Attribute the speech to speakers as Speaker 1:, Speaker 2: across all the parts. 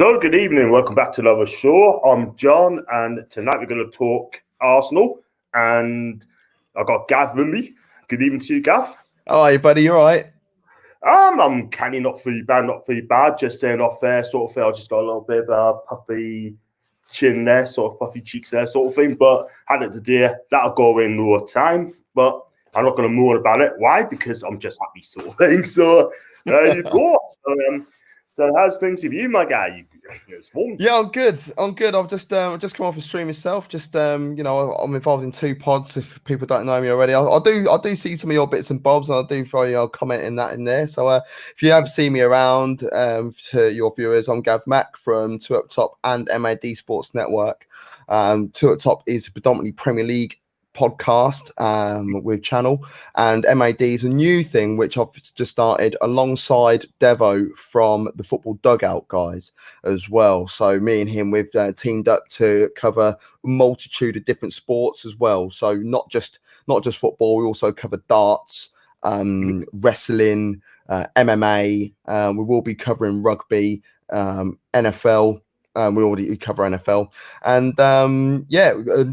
Speaker 1: So, good evening. Welcome back to another show. I'm John, and tonight we're going to talk Arsenal. And I've got Gav with me. Good evening to you, Gav.
Speaker 2: Oh, hey, buddy, you all right?
Speaker 1: I'm kind of not too bad. Just saying off there, sort of thing. I just got a little bit of a puffy chin there, sort of puffy cheeks there, sort of thing. But had it today, that'll go in no time. But I'm not going to moan about it. Why? Because I'm just happy, sort of thing. So there you go. So how's things with you, my guy?
Speaker 2: Yeah, I'm good. I've just come off a stream myself. I'm involved in 2 pods. If people don't know me already, I do see some of your bits and bobs, and I do throw your comment in there. So if you have seen me around, to your viewers, I'm Gav Mack from Two Up Top and MAD Sports Network. Two Up Top is predominantly Premier League podcast with channel, and MAD is a new thing which I've just started alongside Devo from the Football Dugout guys as well. So me and him, we've teamed up to cover a multitude of different sports as well. So not just football, we also cover darts, wrestling, MMA. We will be covering rugby, NFL. We already cover NFL, and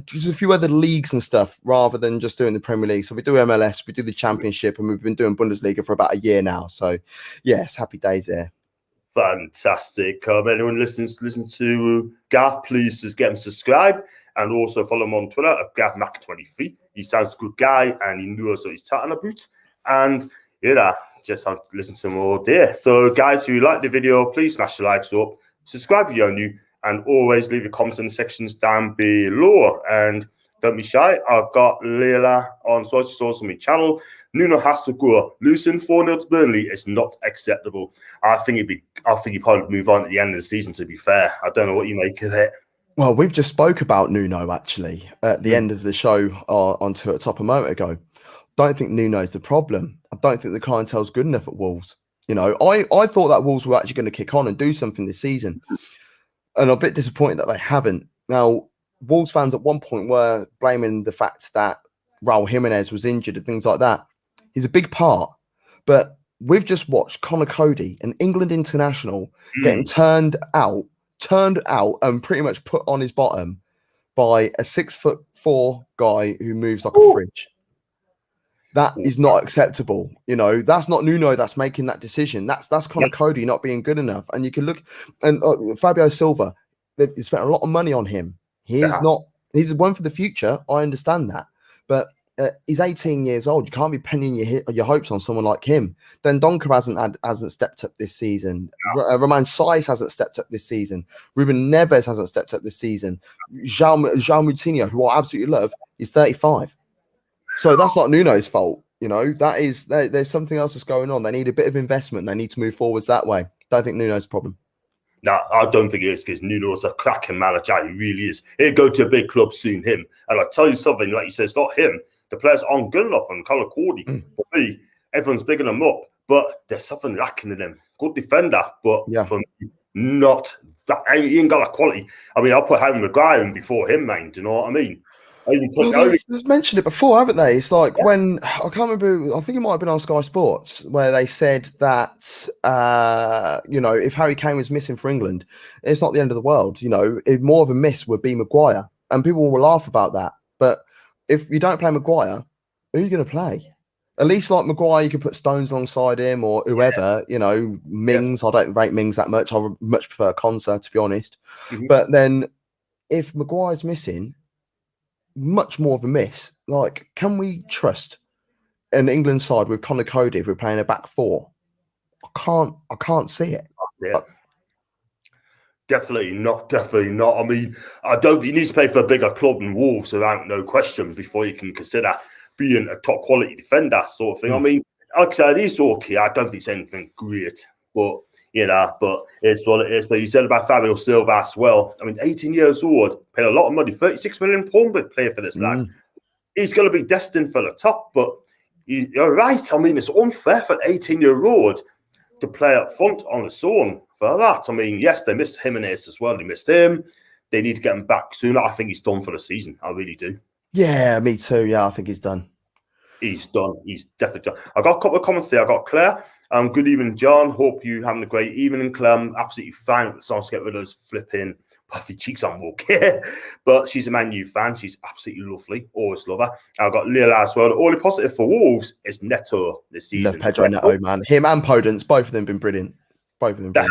Speaker 2: just a few other leagues and stuff rather than just doing the Premier League. So we do MLS, we do the Championship, and we've been doing Bundesliga for about a year now. So yes, happy days there.
Speaker 1: Fantastic. Anyone listen to Gav, please just get him subscribed and also follow him on Twitter at GavMac23. He sounds a good guy and he knows what he's talking about. And just listen to him all day. So guys, if you like the video, please smash the likes up. Subscribe if you're new, and always leave your comments in the sections down below. And don't be shy. I've got Leila on social media channel. Nuno has to go. Losing 4-0 to Burnley is not acceptable. I think he'd probably move on at the end of the season, to be fair. I don't know what you make of it.
Speaker 2: Well, we've just spoke about Nuno actually at the end of the show on Two at Top a moment ago. Don't think Nuno's the problem. I don't think the clientele's good enough at Wolves. You know, I thought that Wolves were actually going to kick on and do something this season. And I'm a bit disappointed that they haven't. Now, Wolves fans at one point were blaming the fact that Raul Jimenez was injured and things like that. He's a big part. But we've just watched Conor Cody, an England international, getting turned out and pretty much put on his bottom by a 6'4" guy who moves like a fridge. That is not acceptable. You know, that's not Nuno that's making that decision. That's Conor Cody not being good enough. And you can look, and Fabio Silva, they spent a lot of money on him. He's one for the future. I understand that. But he's 18 years old. You can't be pinning your hopes on someone like him. Then Donker hasn't stepped up this season. Romain Saiz hasn't stepped up this season. Ruben Neves hasn't stepped up this season. João Moutinho, who I absolutely love, is 35. So that's not Nuno's fault, you know. There's something else that's going on. They need a bit of investment. They need to move forwards that way. Don't think Nuno's the problem.
Speaker 1: No, I don't think it is, because Nuno's a cracking manager. He really is. He'll go to a big club soon, him. And I'll tell you something, like you said, it's not him. The players aren't good enough. And Conor Cody, for me, everyone's bigging them up. But there's something lacking in them. Good defender, but for me, not that. He ain't got that quality. I mean, I'll put Harry Maguire in before him, man. Do you know what I mean?
Speaker 2: They've mentioned it before, haven't they? It's like when I can't remember. I think it might have been on Sky Sports where they said that if Harry Kane was missing for England, it's not the end of the world. You know, more of a miss would be Maguire, and people will laugh about that. But if you don't play Maguire, who are you going to play? At least like Maguire, you can put Stones alongside him or whoever. You know, Mings. I don't rate Mings that much. I would much prefer Konsa, to be honest. But then if Maguire's missing, much more of a miss. Like, can we trust an England side with Conor Cody if we're playing a back four? I can't see it.
Speaker 1: Definitely not. I mean, he needs to play for a bigger club than Wolves, without no question, before you can consider being a top quality defender, sort of thing. I mean, like I said, he's okay. I don't think it's anything great, but it's what it is. But you said about Fabio Silva as well. I mean, 18 years old, paid a lot of money, £36 million playing for this lad. He's going to be destined for the top, but you're right. I mean, it's unfair for an 18-year-old to play up front on his own for that. I mean, yes, they missed Jimenez as well. They missed him. They need to get him back sooner. I think he's done for the season. I really do.
Speaker 2: Yeah, me too. Yeah, I think he's done.
Speaker 1: He's done. He's definitely done. I got a couple of comments there. I got Claire. Good evening, John. Hope you having a great evening, Clem. Absolutely fine. It's nice to get rid of those flipping puffy cheeks on walk. But she's a Man U fan. She's absolutely lovely. Always love her. I've got Lila as well. The only positive for Wolves is Neto this season.
Speaker 2: Love Pedro Neto, man. Him and Podence, both of them been brilliant. Both of them.
Speaker 1: They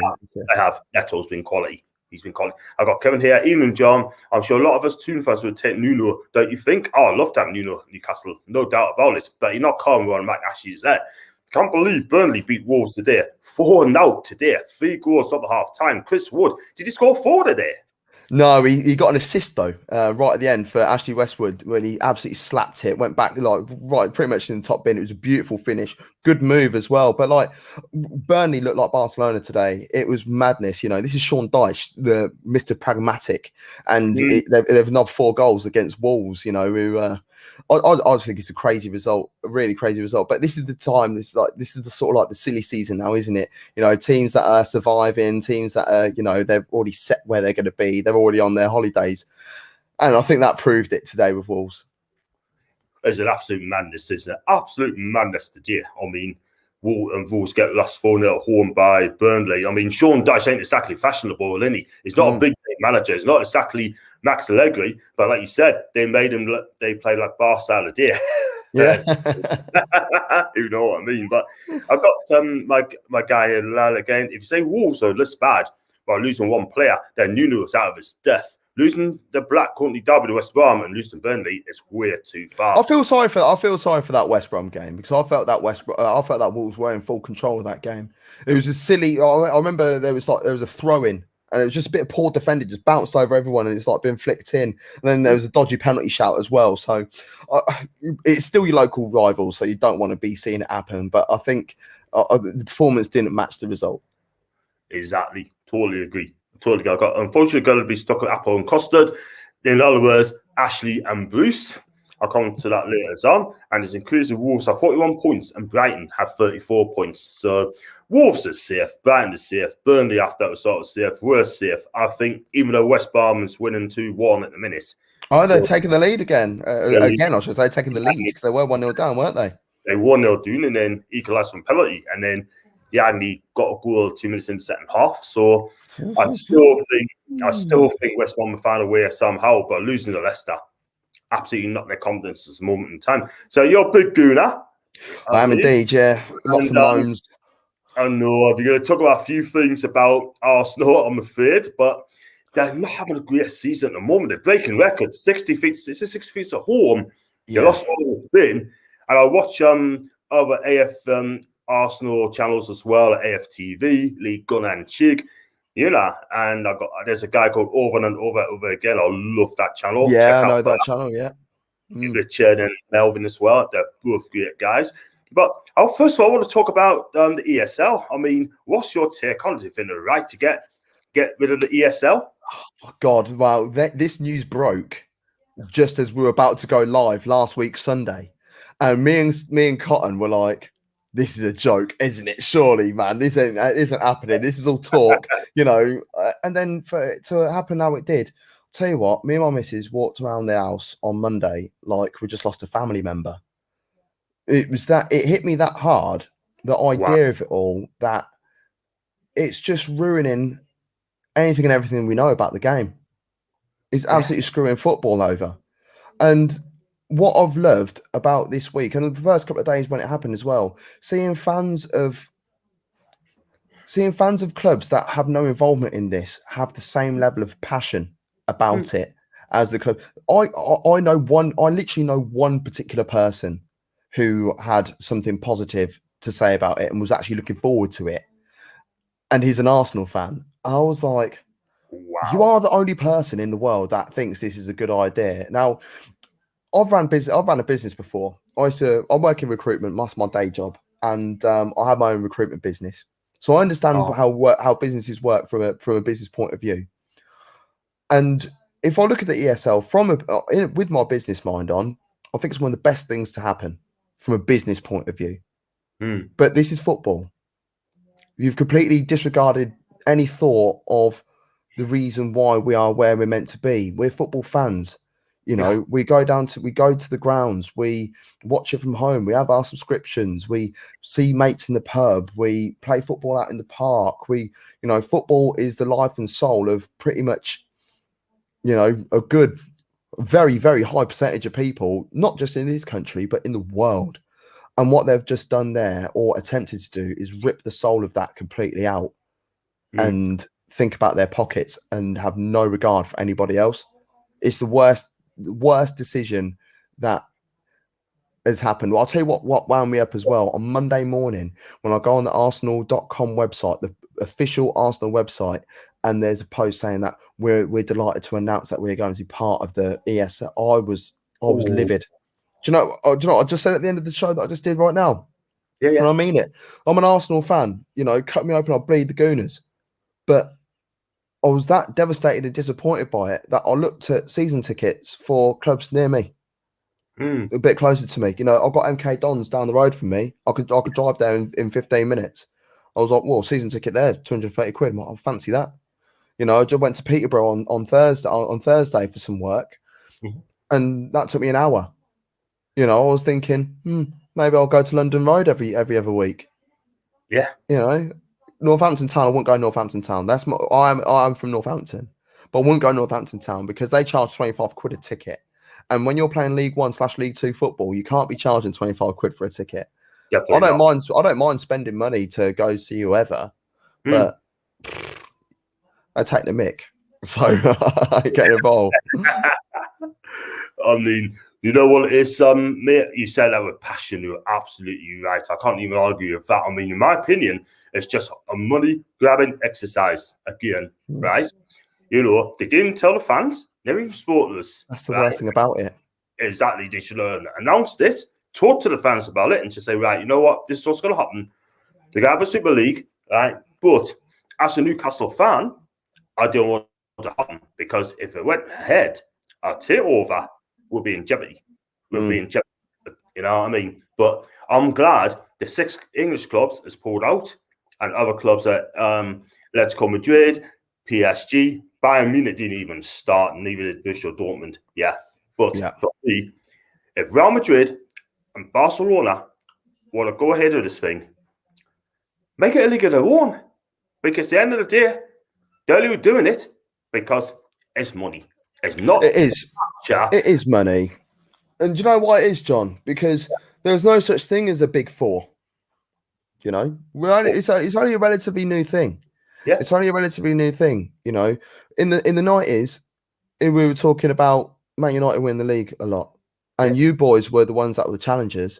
Speaker 1: have. Neto's been quality. He's been quality. I've got Kevin here. Evening, John. I'm sure a lot of us Toon fans would take Nuno, don't you think? Oh, I love to have Nuno Newcastle. No doubt about it. But you're not calling me on Mac Ashley's there. Can't believe Burnley beat Wolves today. 4-0 today. 3 goals up at half time. Chris Wood, did he score 4 today?
Speaker 2: No, he got an assist though, right at the end for Ashley Westwood when he absolutely slapped it, went back like right pretty much in the top bin. It was a beautiful finish, good move as well. But like Burnley looked like Barcelona today. It was madness. You know, this is Sean Dyche, the Mr. Pragmatic, and they've knocked 4 goals against Wolves. You know, who I just think it's a crazy result, a really crazy result. But this is the time. This is the sort of like the silly season now, isn't it? You know, teams that are surviving, teams that are, you know, they've already set where they're going to be. They're already on their holidays, and I think that proved it today with Wolves.
Speaker 1: It's an absolute madness, isn't it? Absolute madness today. I mean, Wolves get lost 4-0 at home by Burnley. I mean, Sean Dyche ain't exactly fashionable, is he? He's not a big manager. He's not exactly Max Allegri, but like you said, they made him. They played like Barca today.
Speaker 2: Yeah,
Speaker 1: you know what I mean. But I've got my guy here, Lal, again. If you say Wolves are this bad by losing 1 player, then Nuno's out of his depth. Losing the Black Country Derby to West Brom and losing Burnley is way too far.
Speaker 2: I feel sorry for that West Brom game because I felt that Wolves were in full control of that game. It was a silly. I remember there was a throw in. And it was just a bit of poor defending, just bounced over everyone, and it's like been flicked in. And then there was a dodgy penalty shout as well. So it's still your local rival, so you don't want to be seeing it happen. But I think the performance didn't match the result.
Speaker 1: Exactly. Totally agree. Totally. I've got, unfortunately, going to be stuck with apple and custard. In other words, Ashley and Bruce. I'll come to that later on. And it's increased Wolves have 41 points and Brighton have 34 points. So Wolves are safe, Brighton is safe, Burnley after that was sort of safe, we're safe. I think even though West Brom is winning 2-1 at the minute.
Speaker 2: Oh, they're taking the lead again. I should say, taking the lead because they were 1-0 down, weren't they?
Speaker 1: They 1-0 down and then equalised from penalty. And then Yanni got a goal 2 minutes in the second half. So I still think West Brom will find a way somehow, but losing to Leicester absolutely not their confidence at this moment in time. So you're a big gooner.
Speaker 2: I am indeed, yeah. Lots of moans.
Speaker 1: I know we're going to talk about a few things about Arsenal, I'm afraid, but they're not having a great season at the moment. They're breaking records, 66 feet at home. They lost all the bin. And I watch other AF Arsenal channels as well, AFTV, League Gun and Chig. You know, and there's a guy called Over and Over Again. I love that channel.
Speaker 2: Yeah, I know that channel, yeah.
Speaker 1: Richard and Melvin as well. They're both great guys. But first of all, I want to talk about the ESL. I mean, what's your take on it? If in the right to get rid of the ESL?
Speaker 2: Oh, God, well, this news broke just as we were about to go live last week, Sunday. And me and Cotton were like, this is a joke, isn't it? Surely, man, this isn't happening. This is all talk, you know. And then for it to happen how it did, I'll tell you what, me and my missus walked around the house on Monday like we just lost a family member. It hit me that hard, the idea of it all, that it's just ruining anything and everything we know about the game. It's absolutely screwing football over. And what I've loved about this week, and the first couple of days when it happened as well, seeing fans of clubs that have no involvement in this have the same level of passion about it as the club. I literally know one particular person who had something positive to say about it and was actually looking forward to it. And he's an Arsenal fan. And I was like, wow, you are the only person in the world that thinks this is a good idea. Now, I've ran a business before. I work in recruitment. That's my day job, and I have my own recruitment business. So I understand how businesses work from a business point of view. And if I look at the ESL with my business mind on, I think it's one of the best things to happen from a business point of view. But this is football. You've completely disregarded any thought of the reason why we are where we're meant to be. We're football fans. You know, we go to the grounds, we watch it from home, we have our subscriptions, we see mates in the pub, we play football out in the park. Football is the life and soul of pretty much, a good, very, very high percentage of people, not just in this country, but in the world. And what they've just done there, or attempted to do, is rip the soul of that completely out and think about their pockets and have no regard for anybody else. It's the worst decision that has happened. Well, I'll tell you what wound me up as well. On Monday morning, when I go on the Arsenal.com website, the official Arsenal website, and there's a post saying that we're delighted to announce that we're going to be part of the ES. I was livid. Do you know what I just said at the end of the show that I just did right now?
Speaker 1: Yeah.
Speaker 2: And I mean it. I'm an Arsenal fan. Cut me open, I'll bleed the Gooners. But I was that devastated and disappointed by it that I looked at season tickets for clubs near me, a bit closer to me. I've got MK Dons down the road from me. I could drive there in 15 minutes. I was like, well, season ticket there, 230 quid. I fancy that. I just went to Peterborough on Thursday for some work, and that took me an hour. I was thinking, maybe I'll go to London Road every other week.
Speaker 1: Yeah.
Speaker 2: Northampton Town, I wouldn't go Northampton Town. I'm from Northampton, but I wouldn't go Northampton Town because they charge 25 quid a ticket. And when you're playing League 1/League 2 football, you can't be charging 25 quid for a ticket.
Speaker 1: Definitely
Speaker 2: I don't mind spending money to go see whoever, but I take the mick, so I get involved.
Speaker 1: I mean, you know what it is, mate? You said that with passion. You're absolutely right. I can't even argue with that. I mean, in my opinion, it's just a money-grabbing exercise again, right? They didn't tell the fans. Never even spoke to us.
Speaker 2: That's the worst thing about it.
Speaker 1: Exactly. They should have announced it, talk to the fans about it, and just say, right, you know what? This is what's going to happen. They're going to have a Super League, right? But as a Newcastle fan, I don't want it to happen because if it went ahead, our takeover would be in jeopardy. Would be in jeopardy. You know what I mean? But I'm glad the 6 English clubs has pulled out, and other clubs at Atletico Madrid, PSG, Bayern Munich didn't even start, and neither did Borussia Dortmund. But for me, if Real Madrid and Barcelona want to go ahead with this thing, make it a league of their own. Because at the end of the day, they're only doing it because it's money. It's not.
Speaker 2: It is. It is money. And do you know why it is, John? Because there's no such thing as a big four. It's only a relatively new thing.
Speaker 1: Yeah,
Speaker 2: it's only a relatively new thing. In the 90s, we were talking about Man United win the league a lot, and you boys were the ones that were the challengers.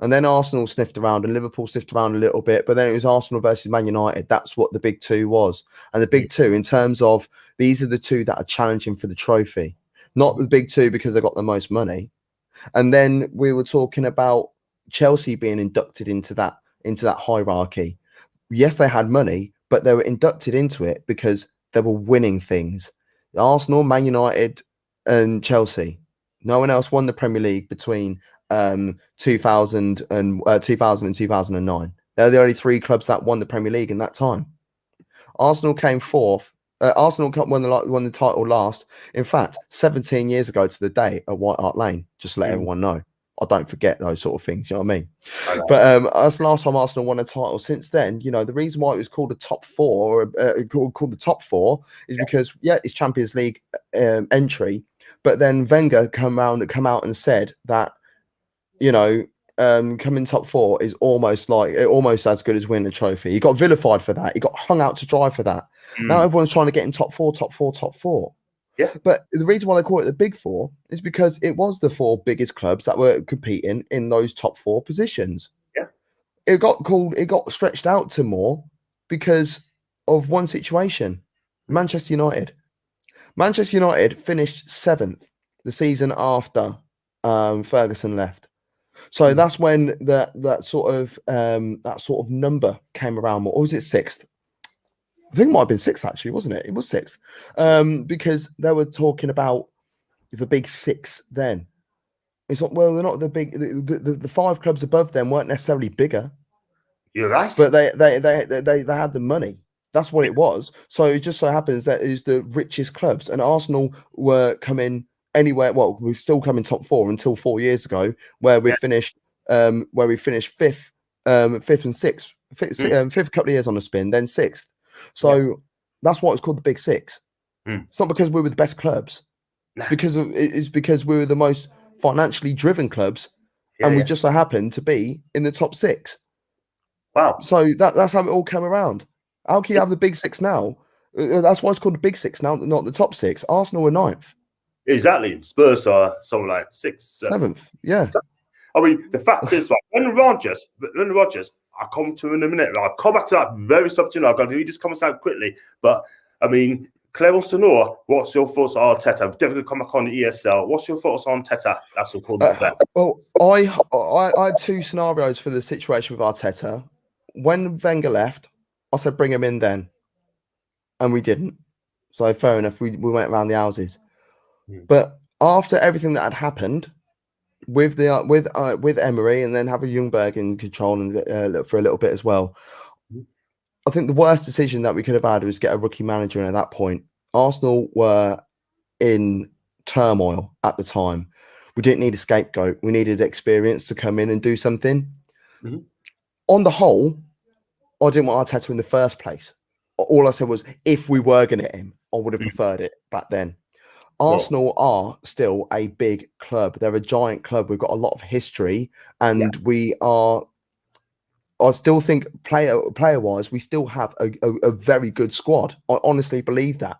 Speaker 2: And then Arsenal sniffed around, and Liverpool sniffed around a little bit, but then it was Arsenal versus Man United. That's what the big two was. And the big two, in terms of these are the two that are challenging for the trophy, not the big two because they got the most money. And then we were talking about Chelsea being inducted into that hierarchy. Yes, they had money, but they were inducted into it because they were winning things. Arsenal, Man United, and Chelsea. No one else won the Premier League between 2000 and 2009. They're the only 3 clubs that won the Premier League in that time. Arsenal came fourth. Arsenal won the title last. In fact, 17 years ago to the day at White Hart Lane. Just to let everyone know. I don't forget those sort of things. You know what I mean? But that's the last time Arsenal won a title. Since then, the reason why it was called the top 4, called the top 4, is because it's Champions League entry. But then Wenger come out and said that coming top 4 is almost as good as winning a trophy. He got vilified for that. He got hung out to dry for that. Now everyone's trying to get in top 4.
Speaker 1: Yeah.
Speaker 2: But the reason why they call it the Big 4 is because it was the 4 biggest clubs that were competing in those top 4 positions.
Speaker 1: Yeah.
Speaker 2: It got stretched out to more because of one situation. Manchester United. Manchester United finished 7th the season after Ferguson left. So that's when that sort of number came around. Or was it 6th? I think it might have been 6th, actually, wasn't it? It was 6th. Because they were talking about the big 6 then. It's like, well, they're not the big. The 5 clubs above them weren't necessarily bigger.
Speaker 1: You're right.
Speaker 2: But they had the money. That's what it was. So it just so happens that it was the richest clubs, and Arsenal were coming anywhere. Well, we're still coming top four until 4 years ago, where we finished fifth, fifth and sixth, fifth couple of years on the spin, then sixth. So that's why it's called the Big Six. It's not because we were the best clubs. It's because we were the most financially driven clubs, and we just so happened to be in the top six.
Speaker 1: Wow!
Speaker 2: So that's how it all came around. How can you have the Big Six now? That's why it's called the Big Six now, not the top six. Arsenal were ninth.
Speaker 1: Exactly. Spurs are something like sixth,
Speaker 2: seventh. Yeah.
Speaker 1: I mean, the fact is, like, when Rodgers, I'll come to in a minute. I'll come back to that very subject. I'm going to just comment out quickly. But, I mean, Claire wants to know, what's your thoughts on Arteta? We've definitely come back on the ESL. What's your thoughts on Arteta? That's according to that.
Speaker 2: Well, I had two scenarios for the situation with Arteta. When Wenger left, I said bring him in then, and we didn't. So fair enough. We went around the houses. But after everything that had happened with Emery, and then having Ljungberg in control and for a little bit as well, I think the worst decision that we could have had was get a rookie manager in at that point. Arsenal were in turmoil at the time. We didn't need a scapegoat. We needed experience to come in and do something. On the whole, I didn't want Arteta in the first place. All I said was, if we were going to get him, I would have preferred it back then. Arsenal are still a big club. They're a giant club. We've got a lot of history, and we are. I still think player-wise, we still have a very good squad. I honestly believe that.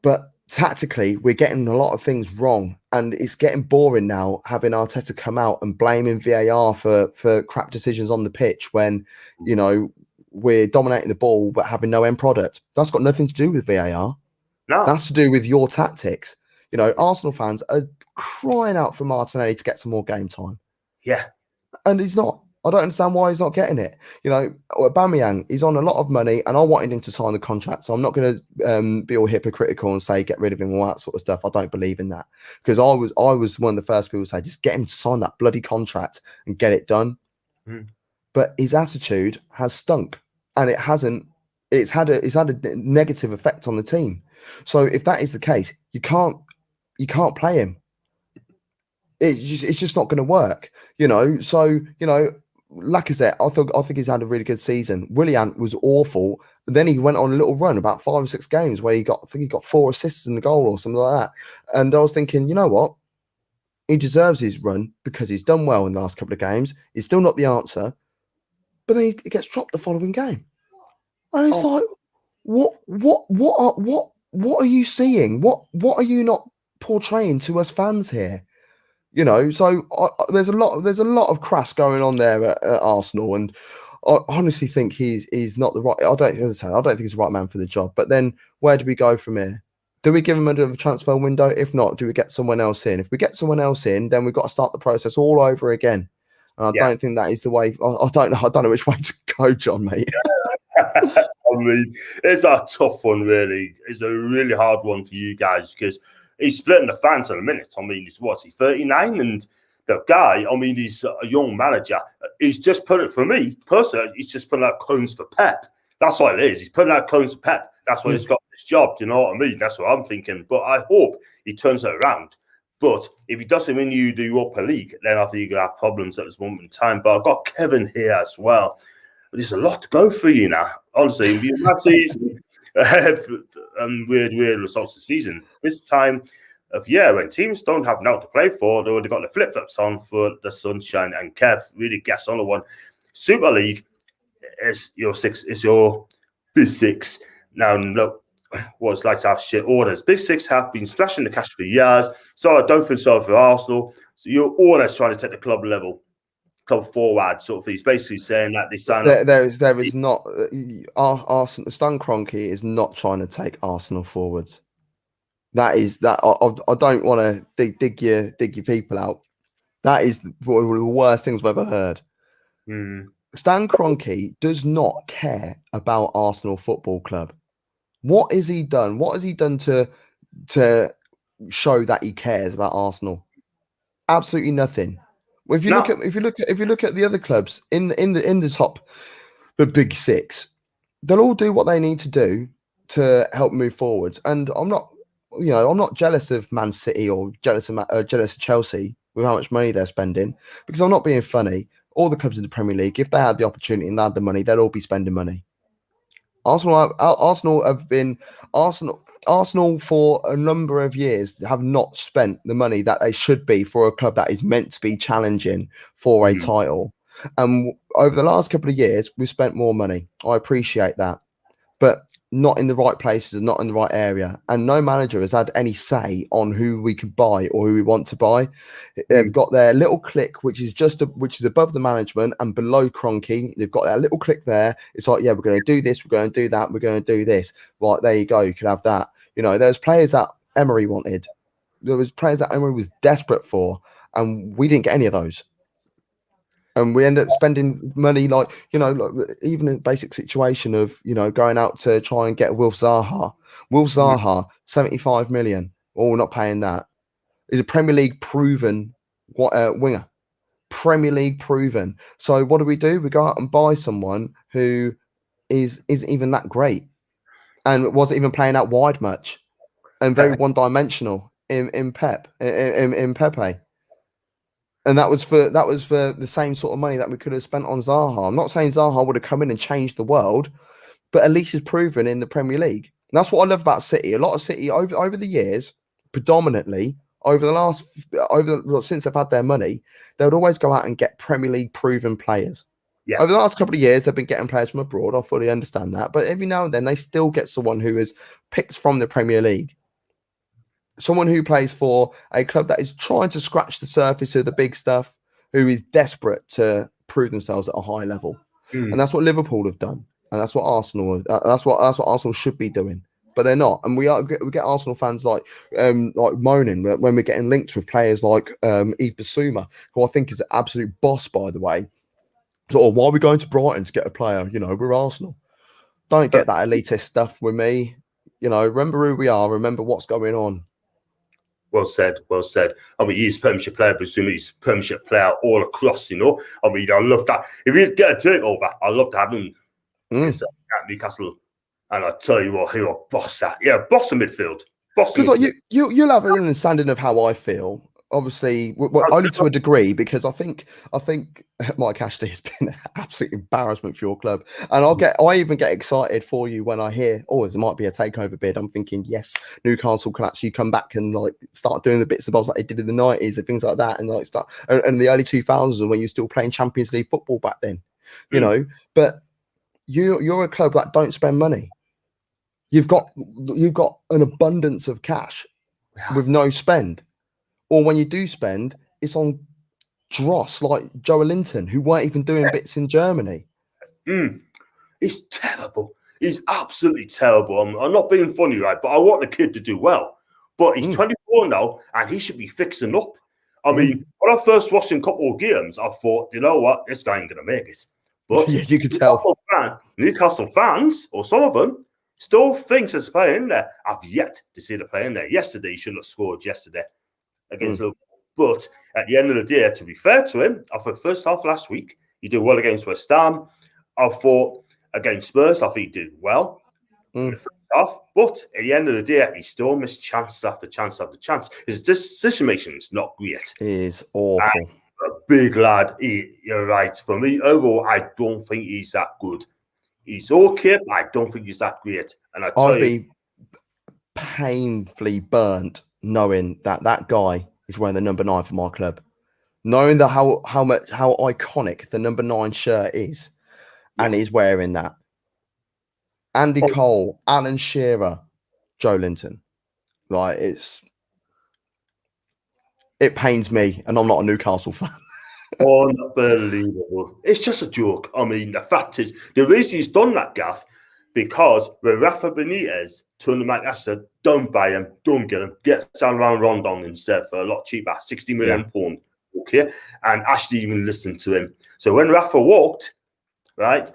Speaker 2: But tactically, we're getting a lot of things wrong, and it's getting boring now having Arteta come out and blaming VAR for crap decisions on the pitch when, you know, we're dominating the ball but having no end product. That's got nothing to do with VAR.
Speaker 1: No.
Speaker 2: That's to do with your tactics. You know, Arsenal fans are crying out for Martinelli to get some more game time.
Speaker 1: Yeah.
Speaker 2: And he's not. I don't understand why he's not getting it. You know, Aubameyang, he's on a lot of money, and I wanted him to sign the contract. So I'm not going to be all hypocritical and say get rid of him, all that sort of stuff. I don't believe in that, because I was one of the first people to say just get him to sign that bloody contract and get it done. But his attitude has stunk, and it hasn't. It's had a negative effect on the team. So if that is the case, you can't play him. It's just not going to work. You know. So you know. Lacazette, I think he's had a really good season. Willian was awful. And then he went on a little run, about 5 or 6 games, where he got 4 assists in the goal or something like that. And I was thinking, you know what? He deserves his run because he's done well in the last couple of games. He's still not the answer, but then he gets dropped the following game. And it's like, what are you seeing? What are you not portraying to us fans here? You know, so there's a lot of crass going on there at Arsenal, and I honestly think he's not the right. I don't think he's the right man for the job. But then, where do we go from here? Do we give him a transfer window? If not, do we get someone else in? If we get someone else in, then we've got to start the process all over again. And I don't think that is the way. I don't know which way to go, John, mate.
Speaker 1: I mean, it's a tough one, really. It's a really hard one for you guys because he's splitting the fans in a minute. I mean, he's 39? And the guy, I mean, he's a young manager. He's just put it, for me, personally, he's just putting out cones for Pep. That's what it is. He's putting out cones for Pep. That's why he's got this job. Do you know what I mean? That's what I'm thinking. But I hope he turns it around. But if he doesn't win you the Europa League, then I think you're going to have problems at this moment in time. But I've got Kevin here as well. There's a lot to go for you now. Honestly, last season, weird results this season. This time of year, when teams don't have now to play for, they already got the flip-flops on for the sunshine. And Kev really gets on the one. Super League is your Big Six. Now, look what it's like to have shit orders. Big Six have been splashing the cash for years, so I don't feel sorry for Arsenal. So you're always trying to take the club forward, sort of. He's basically saying that they sign up.
Speaker 2: There is not Arsenal. Stan Kroenke is not trying to take Arsenal forwards. That is that. I don't want to dig your people out. That is one of the worst things I've ever heard. Stan Kroenke does not care about Arsenal Football Club. What has he done? What has he done to show that he cares about Arsenal? Absolutely nothing. Well, if you look at the other clubs in the top, the Big Six, they'll all do what they need to do to help move forwards. And I'm not I'm not jealous of Man City or jealous of Chelsea with how much money they're spending, because I'm not being funny. All the clubs in the Premier League, if they had the opportunity and they had the money, they'd all be spending money. Arsenal have been Arsenal for a number of years have not spent the money that they should be for a club that is meant to be challenging for a title. And over the last couple of years, we've spent more money. I appreciate that, but not in the right places and not in the right area. And no manager has had any say on who we can buy or who we want to buy. They've got their little clique, which is above the management and below Kroenke. They've got their little clique there. It's like, yeah, we're going to do this, we're going to do that, we're going to do this. Right, there you go. You could have that. There's players that Emery wanted. There was players that Emery was desperate for, and we didn't get any of those. And we end up spending money like even in a basic situation of, going out to try and get Wilf Zaha. Wilf Zaha, 75 million. Oh, we're not paying that. He's a Premier League proven winger. Premier League proven. So what do? We go out and buy someone who isn't even that great and wasn't even playing out wide much and very one-dimensional in Pepe. And that was for the same sort of money that we could have spent on Zaha. I'm not saying Zaha would have come in and changed the world, but at least he's proven in the Premier League. And that's what I love about City. A lot of City over the years, predominantly since they've had their money, they would always go out and get Premier League proven players. Yeah. Over the last couple of years, they've been getting players from abroad. I fully understand that, but every now and then they still get someone who is picked from the Premier League. Someone who plays for a club that is trying to scratch the surface of the big stuff, who is desperate to prove themselves at a high level. And that's what Liverpool have done. And that's what Arsenal that's what Arsenal should be doing. But they're not. And we get Arsenal fans like moaning when we're getting linked with players like Yves Bissouma, who I think is an absolute boss, by the way. So, why are we going to Brighton to get a player? We're Arsenal. Don't get that elitist stuff with me. Remember who we are. Remember what's going on.
Speaker 1: Well said, well said. I mean, he's a Premiership player, but he's a Premiership player all across, I mean, I love that. If you get a takeover, I'd love to have him at Newcastle. And I tell you what, he'll boss that. Yeah, boss the midfield.
Speaker 2: Because you'll have an understanding of how I feel. Obviously, only to a degree, because I think Mike Ashley has been an absolute embarrassment for your club, and I even get excited for you when I hear, there might be a takeover bid. I'm thinking, yes, Newcastle can actually come back and start doing the bits and bobs like they did in the 90s and things like that, and start and the early 2000s when you're still playing Champions League football back then, But you're a club that don't spend money. You've got an abundance of cash with no spend. Or when you do spend, it's on dross like Joelinton, who weren't even doing bits in Germany.
Speaker 1: He's terrible. He's absolutely terrible. I'm not being funny, right? But I want the kid to do well. But he's 24 now, and he should be fixing up. I mean, when I first watched him a couple of games, I thought, you know what? This guy ain't going to make it. But
Speaker 2: yeah, you could tell.
Speaker 1: Newcastle fans, or some of them, still thinks there's a player in there. I've yet to see the player in there. Yesterday, he should have scored yesterday against Liverpool. But at the end of the day, to be fair to him, I thought first half last week, he did well against West Ham. I thought against Spurs, I think he did well in the first half. But at the end of the day, he still missed chance after chance after chance. His decision-making is not great.
Speaker 2: It is awful.
Speaker 1: And a big lad, you're right. For me, overall, I don't think he's that good. He's okay, but I don't think he's that great. And
Speaker 2: I'd be painfully burnt knowing that guy is wearing the number 9 for my club, knowing that how iconic the number 9 shirt is, and he's wearing that. Andy Cole, Alan Shearer, Joelinton, it pains me, and I'm not a Newcastle fan.
Speaker 1: Unbelievable! It's just a joke. I mean, the fact is, the reason he's done that, Gaff, because when Rafa Benitez turned to Mike Ashley, said, don't buy him, don't get him, get Salvan Rondon instead for a lot cheaper, £60 million. Okay. And Ashley even listened to him. So when Rafa walked, right,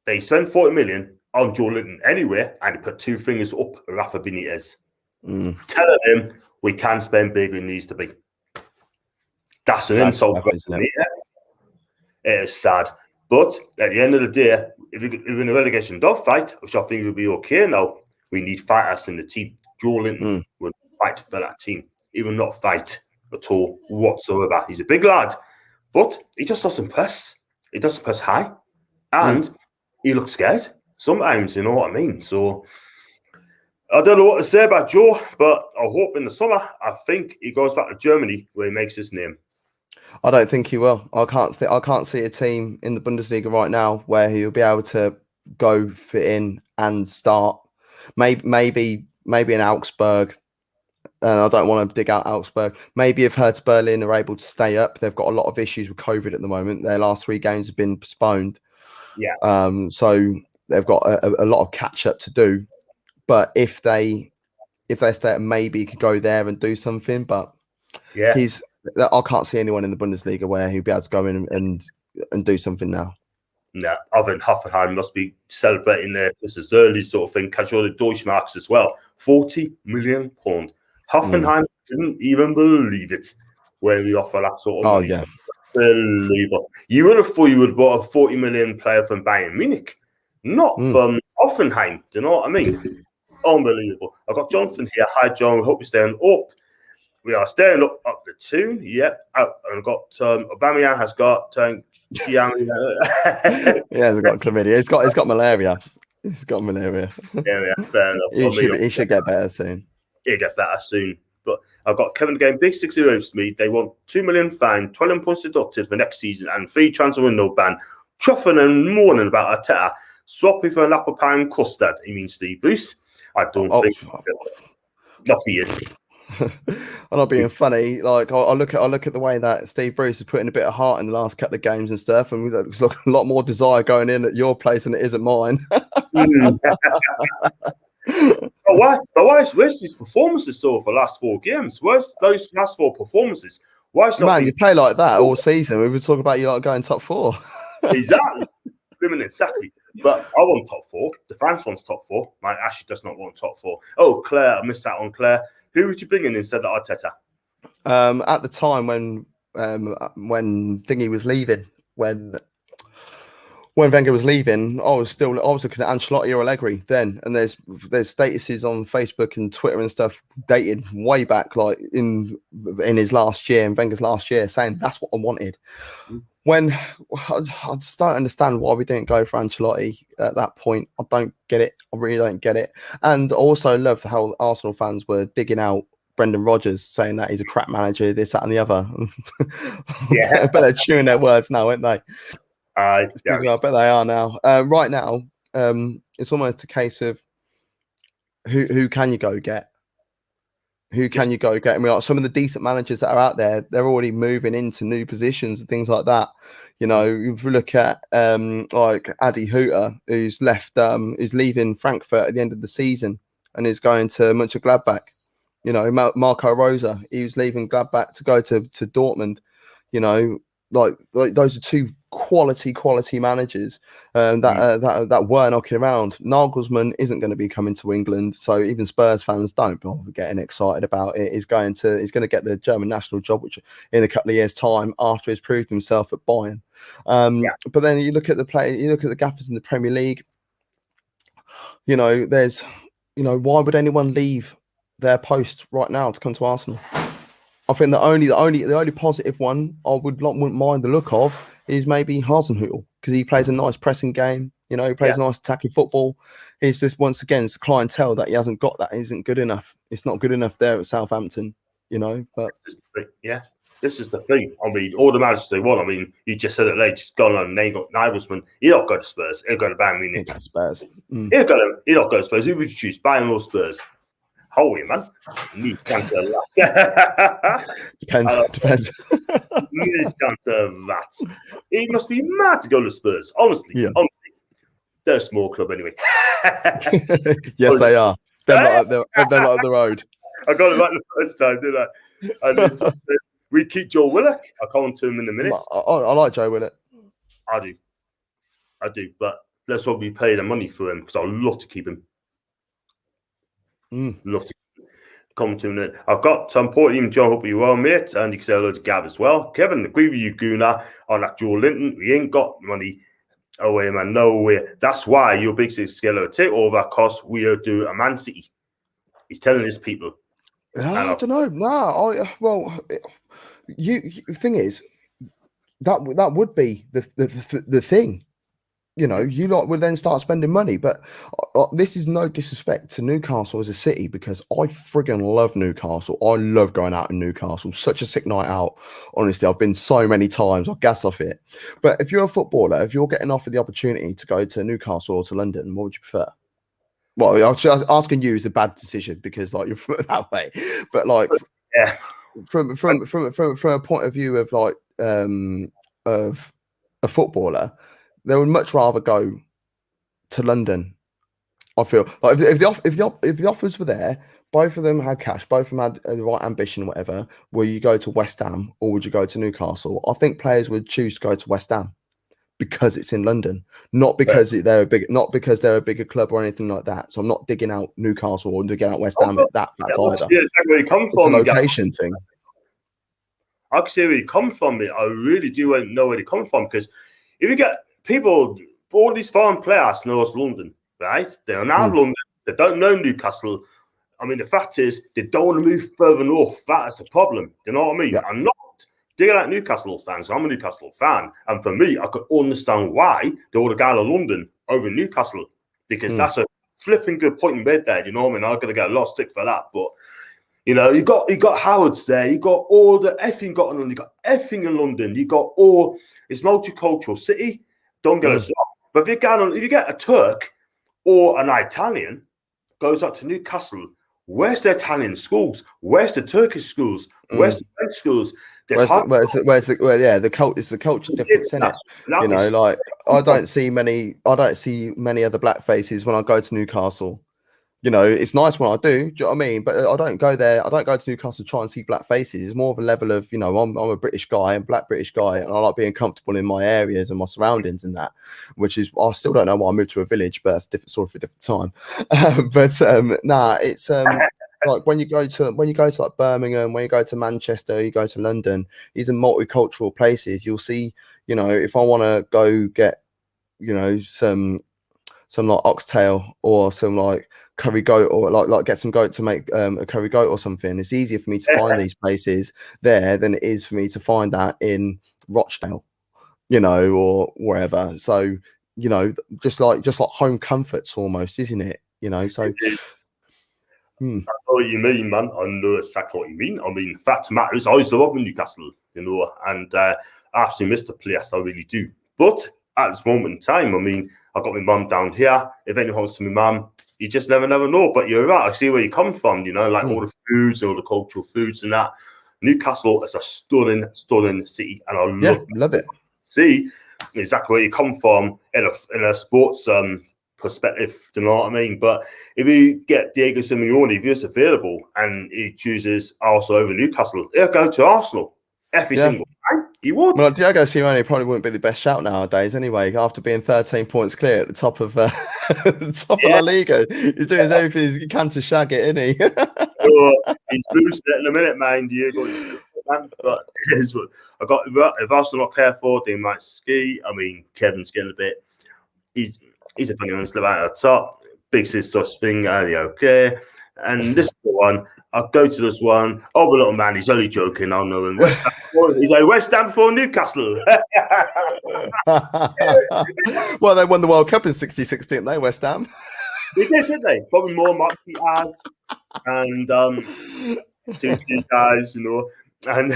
Speaker 1: they spent 40 million on Joelinton anyway, and he put 2 fingers up Rafa Benitez, telling him we can spend bigger than it needs to be. That's an insult, isn't it? It is sad. But at the end of the day, if you're in a relegation dogfight, which I think will be okay now, we need fighters in the team. Joe Linton would fight for that team. He will not fight at all whatsoever. He's a big lad, but he just doesn't press. He doesn't press high, and he looks scared sometimes. You know what I mean? So I don't know what to say about Joe, but I hope in the summer, I think he goes back to Germany where he makes his name.
Speaker 2: I don't think he will. I can't see a team in the Bundesliga right now where he'll be able to go fit in and start. Maybe in Augsburg. And I don't want to dig out Augsburg. Maybe if Hertha Berlin are able to stay up, they've got a lot of issues with COVID at the moment. Their last 3 games have been postponed.
Speaker 1: Yeah.
Speaker 2: So they've got a lot of catch up to do. But if they stay up, maybe he could go there and do something. But
Speaker 1: yeah,
Speaker 2: I can't see anyone in the Bundesliga where he'll be able to go in and do something now.
Speaker 1: No, I think Hoffenheim must be celebrating this is early sort of thing. Casual Deutschmarks as well. £40 million. Hoffenheim didn't even believe it when we offer that sort of money.
Speaker 2: Yeah.
Speaker 1: Unbelievable. You would have thought you would have bought a 40 million player from Bayern Munich, not from Hoffenheim. Do you know what I mean? Unbelievable. I've got Jonathan here. Hi, John. We hope you're staying up. We are staying up the 2. Yep. And I've got Aubameyang has got
Speaker 2: yeah, he's got chlamydia. He's got malaria. He's got malaria.
Speaker 1: Yeah, fair enough.
Speaker 2: He should get better soon.
Speaker 1: He'll get better soon. But I've got Kevin again. Big 6 euros to me. They want 2 million fine, 12 points deducted for next season, and 3 transfer window ban. Chuffing and mourning about Arteta. Swapping for an apple pie and custard. He means Steve Bruce. I don't think not for you.
Speaker 2: I'm not being funny. Like I look at the way that Steve Bruce has put in a bit of heart in the last couple of games and stuff, and there's a lot more desire going in at your place than it is at mine. Where's these performances for the last 4 games? Where's those last 4 performances? You play like that all season. We were talking about you like going top 4.
Speaker 1: Exactly. Exactly. But I want top 4. The fans wants top 4. Mine actually does not want top 4. Oh, Claire, I missed out on Claire. Who would you bring in instead of Arteta?
Speaker 2: At the time when Thingy was leaving, when Wenger was leaving, I was looking at Ancelotti or Allegri then, and there's statuses on Facebook and Twitter and stuff dated way back, like in his last year, in Wenger's last year, saying that's what I wanted. When I just don't understand why we didn't go for Ancelotti at that point. I don't get it. I really don't get it. And I also love how Arsenal fans were digging out Brendan Rodgers, saying that he's a crap manager, this, that, and the other. Yeah, I bet they're chewing their words now, aren't they? I bet they are now. Right now, it's almost a case of who can you go get? Who can you go get? I mean, like some of the decent managers that are out there, they're already moving into new positions and things like that. You know, if you look at like Adi Hütter, who's left, who's leaving Frankfurt at the end of the season and is going to Mönchengladbach. You know, Marco Rosa, he was leaving Gladbach to go to Dortmund. You know, like those are 2 quality managers that were knocking around. Nagelsmann isn't going to be coming to England, so even Spurs fans don't bother getting excited about it. He's going to get the German national job, which in a couple of years' time after he's proved himself at Bayern. But then you look at the gaffers in the Premier League. You know, why would anyone leave their post right now to come to Arsenal? I think the only positive one I wouldn't mind the look of is maybe Hasenhüttl, because he plays a nice pressing game. You know, he plays nice attacking football. It's just, once again, it's clientele that he hasn't got that. It isn't good enough. It's not good enough there at Southampton, you know. But
Speaker 1: yeah, this is the thing. I mean, all the managers they want. I mean, you just said it late. Just gone on. They got Nagelsmann. He'll not go to Spurs. He'll go to Bayern Munich.
Speaker 2: He'll go to Spurs.
Speaker 1: He'll not go to Spurs. Who would you choose, Bayern or Spurs? Holy man, me can't tell that.
Speaker 2: Depends.
Speaker 1: Me can't tell that. He must be mad to go to Spurs. Honestly, they're a small club anyway.
Speaker 2: Yes, they are. They're not up the road.
Speaker 1: I got it right the first time, didn't I? We keep Joe Willock. I'll come on to him in a minute.
Speaker 2: I like Joe Willock.
Speaker 1: I do, but let's hope we pay the money for him, because I'd love to keep him. Love to come to him. I've got some podium, John. Hope you well, mate. And you can say hello to Gav as well. Kevin, agree with you, Gunnar, on that Joe Linton. We ain't got money. Oh, wait, man. No way. That's why your big six scale take over, because we are doing a Man City. He's telling his people.
Speaker 2: I don't know. The thing is, that would be the thing. You know, you lot would then start spending money. But this is no disrespect to Newcastle as a city, because I friggin' love Newcastle. I love going out in Newcastle. Such a sick night out. Honestly, I've been so many times. I gas off it. But if you're a footballer, if you're getting offered the opportunity to go to Newcastle or to London, what would you prefer? Well, I was asking you is a bad decision because like you're from that way. But like,
Speaker 1: yeah,
Speaker 2: from a point of view of like of a footballer, they would much rather go to London. I feel like if the offers were there, both of them had cash, both of them had the right ambition, whatever. Will you go to West Ham or would you go to Newcastle? I think players would choose to go to West Ham because it's in London, not because they're a bigger club or anything like that. So I'm not digging out Newcastle or digging out West Ham at that fact either. It's a location thing.
Speaker 1: I can see where you come from. I really do know where you come from, because if you get people, all these foreign players know London, right? They're now London. They don't know Newcastle. I mean, the fact is, they don't want to move further north. That is the problem. Do you know what I mean? Yeah. I'm not digging at Newcastle fans. I'm a Newcastle fan. And for me, I could understand why they would have gone to London over Newcastle, because that's a flipping good point in bed there. You know what I mean? I'm going to get a lot of stick for that. But, you know, you got Howard's there. You got all the effing got in London. You got effing in London. You got all, it's multicultural city. Don't get us wrong. But if you get a Turk or an Italian goes up to Newcastle, where's the Italian schools? Where's the Turkish schools? Where's the French schools? The culture. It's the culture difference in it. You know, like I don't see many other black faces when I go to Newcastle. You know, it's nice when I do. Do you know what I mean? But I don't go there. I don't go to Newcastle to try and see black faces. It's more of a level of, you know, I'm a British guy, I'm a black British guy, and I like being comfortable in my areas and my surroundings and that. Which is, I still don't know why I moved to a village, but that's a different story for a different time. It's like when you go to like Birmingham, when you go to Manchester, you go to London. These are multicultural places. You'll see, you know, if I want to go get, you know, some like oxtail or some like curry goat, or like get some goat to make a curry goat or something, it's easier for me to find these places there than it is for me to find that in Rochdale, you know, or wherever. So, you know, just like home comforts almost, isn't it? You know, so I know what you mean, man. I know exactly what you mean. I mean, fact matters. I used to love Newcastle, you know, and I actually miss the place. I really do. But at this moment in time, I mean, I've got my mum down here. If anyone wants to my mum, you just never know. But you're right. I see where you come from, you know, like all the foods, all the cultural foods and that. Newcastle is a stunning city, and I love it. See exactly where you come from in a sports perspective, do you know what I mean? But if you get Diego Simeone, if he's available and he chooses Arsenal over Newcastle, he'll go to Arsenal every single time. He would.
Speaker 2: Well, Diego Simeone probably wouldn't be the best shout nowadays anyway, after being 13 points clear at the top of the La Liga. He's doing everything he can to shag it, isn't he?
Speaker 1: He's losing it in a minute, man, Diego. But here's what I got. If Arsenal not careful, they might ski. I mean, Kevin's getting a bit. He's a funny one, slip out at the top. Big sister's thing, okay. And this is the one. I'll go to this one. Oh, the little man, he's only joking. I'll know him. He's like West Ham for Newcastle.
Speaker 2: Well, they won the World Cup in '66, didn't they, West Ham?
Speaker 1: They did, didn't they? Probably more Marky as and two guys, you know. And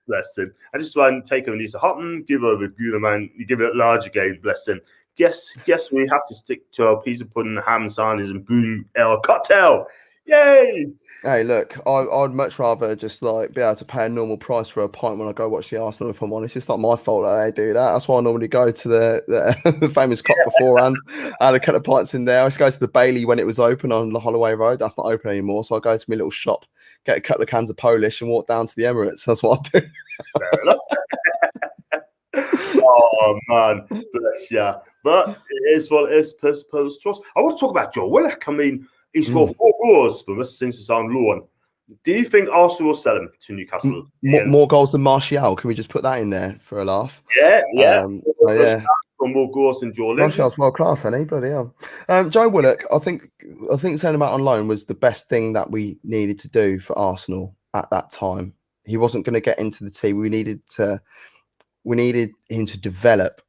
Speaker 1: bless him. I just want to take him and he's a Houghton, give over Gula, man. You give it a large again, bless him. Guess we have to stick to our pizza pudding, ham sandwiches, and boom, ale cocktail. Yay!
Speaker 2: Hey, look, I'd much rather just like be able to pay a normal price for a pint when I go watch the Arsenal. If I'm honest, it's not my fault that they do that. That's why I normally go to the famous Cock beforehand. I had a couple of pints in there. I used to go to the Bailey when it was open on the Holloway Road. That's not open anymore, so I go to my little shop, get a couple of cans of Polish, and walk down to the Emirates. That's what I do.
Speaker 1: Fair enough. Oh man, bless ya. But it is what it is. Purpose trust. I want to talk about Joe Willock. I mean, he scored 4 goals for us since he's on loan. Do you think Arsenal will sell him to Newcastle?
Speaker 2: More goals than Martial? Can we just put that in there for a laugh?
Speaker 1: Yeah. from more goals than Joe Linton.
Speaker 2: Martial's world class, isn't he? Bloody hell. Joe Willock, I think sending him out on loan was the best thing that we needed to do for Arsenal at that time. He wasn't going to get into the team. We needed him to develop.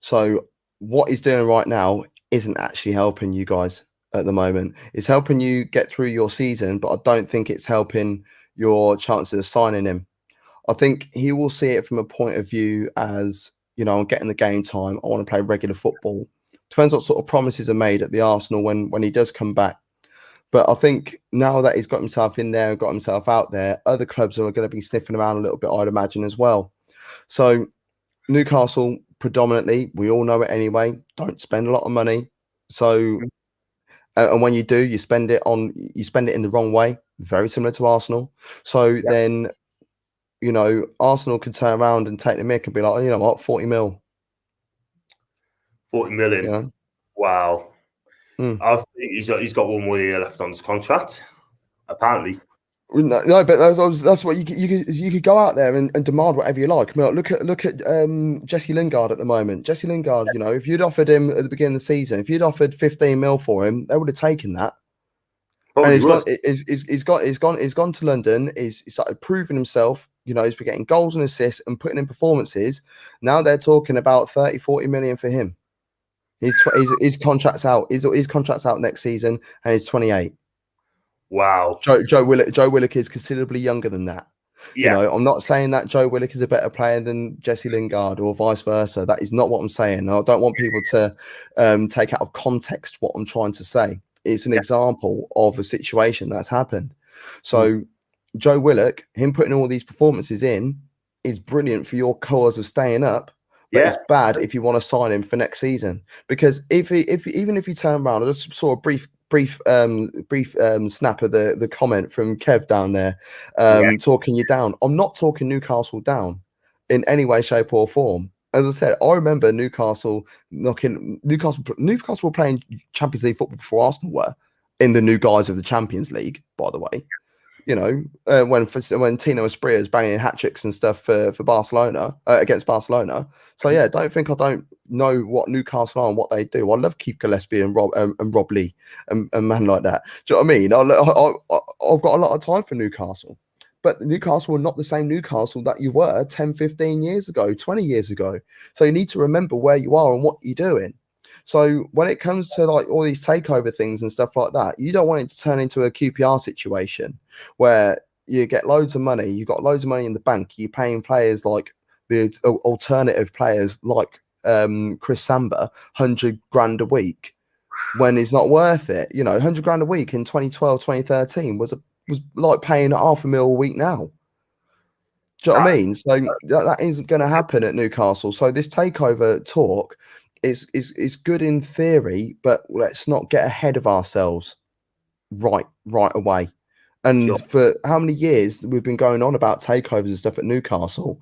Speaker 2: So what he's doing right now isn't actually helping you guys at the moment. It's helping you get through your season, but I don't think it's helping your chances of signing him. I think he will see it from a point of view as, you know, I'm getting the game time. I want to play regular football. Depends what sort of promises are made at the Arsenal when he does come back. But I think now that he's got himself in there and got himself out there, other clubs are going to be sniffing around a little bit, I'd imagine, as well. So Newcastle, predominantly, we all know it anyway, don't spend a lot of money. So, and when you do, you spend it in the wrong way, very similar to Arsenal. So then, you know, Arsenal can turn around and take the mick and be like, oh, you know what, 40 mil.
Speaker 1: 40 million.
Speaker 2: Yeah.
Speaker 1: Wow. I think he's got one more year left on his contract, apparently.
Speaker 2: No, but that's what you could go out there and demand whatever you like. I mean, look at Jesse Lingard at the moment. Jesse Lingard, you know, if you'd offered him at the beginning of the season, if you'd offered 15 mil for him, they would have taken that.
Speaker 1: Probably
Speaker 2: and he's gone to London. He's started proving himself. You know, he's been getting goals and assists and putting in performances. Now they're talking about 30, 40 million for him. His contract's out. His contract's out next season, and he's 28.
Speaker 1: Wow.
Speaker 2: Joe Willock is considerably younger than that.
Speaker 1: Yeah.
Speaker 2: You know, I'm not saying that Joe Willock is a better player than Jesse Lingard or vice versa. That is not what I'm saying. I don't want people to take out of context what I'm trying to say. It's an example of a situation that's happened. So Joe Willock, him putting all these performances in, is brilliant for your cause of staying up. But it's bad if you want to sign him for next season, because even if you turn around, I just saw a brief snap of the comment from Kev down there, talking you down. I'm not talking Newcastle down in any way, shape, or form. As I said, I remember Newcastle were playing Champions League football before Arsenal were, in the new guise of the Champions League, by the way. You know, when Tino Asprilla is banging hat tricks and stuff for Barcelona against Barcelona. So yeah, don't think I don't know what Newcastle are and what they do. I love Keith Gillespie and Rob Lee and man like that. Do you know what I mean? I've got a lot of time for Newcastle, but Newcastle are not the same Newcastle that you were 10, 15 years ago, 20 years ago. So you need to remember where you are and what you're doing. So when it comes to like all these takeover things and stuff like that, you don't want it to turn into a QPR situation where you get loads of money, you've got loads of money in the bank, you're paying players like the alternative players like Chris Samba 100 grand a week when it's not worth it. You know, 100 grand a week in 2012, 2013 was like paying $500,000 a week now. Do you know what I mean? So that isn't going to happen at Newcastle. So this takeover talk is good in theory, but let's not get ahead of ourselves right away. And for how many years we've been going on about takeovers and stuff at Newcastle,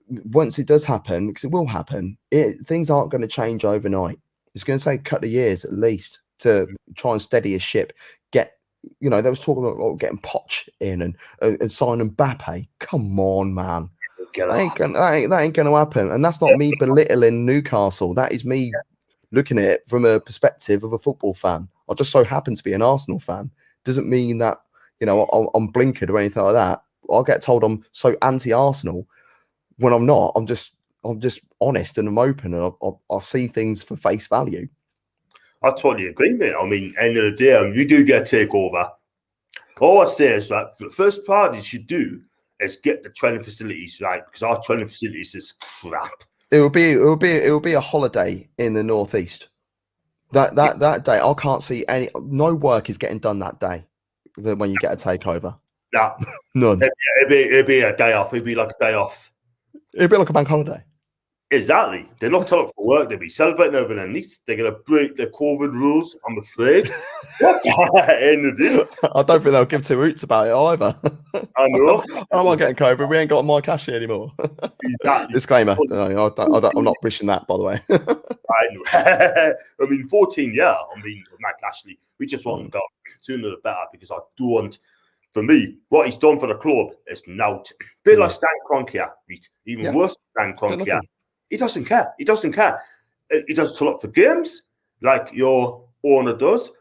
Speaker 2: once it does happen, because it will happen, things aren't going to change overnight. It's going to take a couple of years at least to try and steady a ship. You know, they was talking about getting Poch in and signing Mbappe. Come on, man. That ain't going to happen. And that's not me belittling Newcastle. That is me looking at it from a perspective of a football fan. I just so happen to be an Arsenal fan. Doesn't mean that, you know, I'm blinkered or anything like that. I'll get told I'm so anti-Arsenal when I'm not. I'm just honest and I'm open, and I'll see things for face value.
Speaker 1: I totally agree, mate. I mean, end of the day, you do get a takeover. All I say is that the first part you should do is get the training facilities right, because our training facilities is crap. It
Speaker 2: will be a holiday in the northeast. That day, I can't see no work is getting done that day when you get a takeover.
Speaker 1: Nah,
Speaker 2: none.
Speaker 1: It'd be a day off. It'd be like a day off.
Speaker 2: It'd be like a bank holiday.
Speaker 1: Exactly. They're not turning up for work. They'll be celebrating over their niece. They're going to break the COVID rules, I'm afraid. What?
Speaker 2: I don't think they'll give two hoots about it either.
Speaker 1: I know.
Speaker 2: I'm not getting COVID. We ain't got my cash here anymore.
Speaker 1: Exactly.
Speaker 2: Disclaimer. No, I'm not wishing that, by the way.
Speaker 1: I know. I mean, 14, yeah. I mean, with Mike Ashley, we just want to go sooner the better, because I don't. For me, what he's done for the club is nout. Bit like Stan Kroenke, even worse than Stan Kroenke. He doesn't care. He doesn't care. he does turn up for games like your owner does.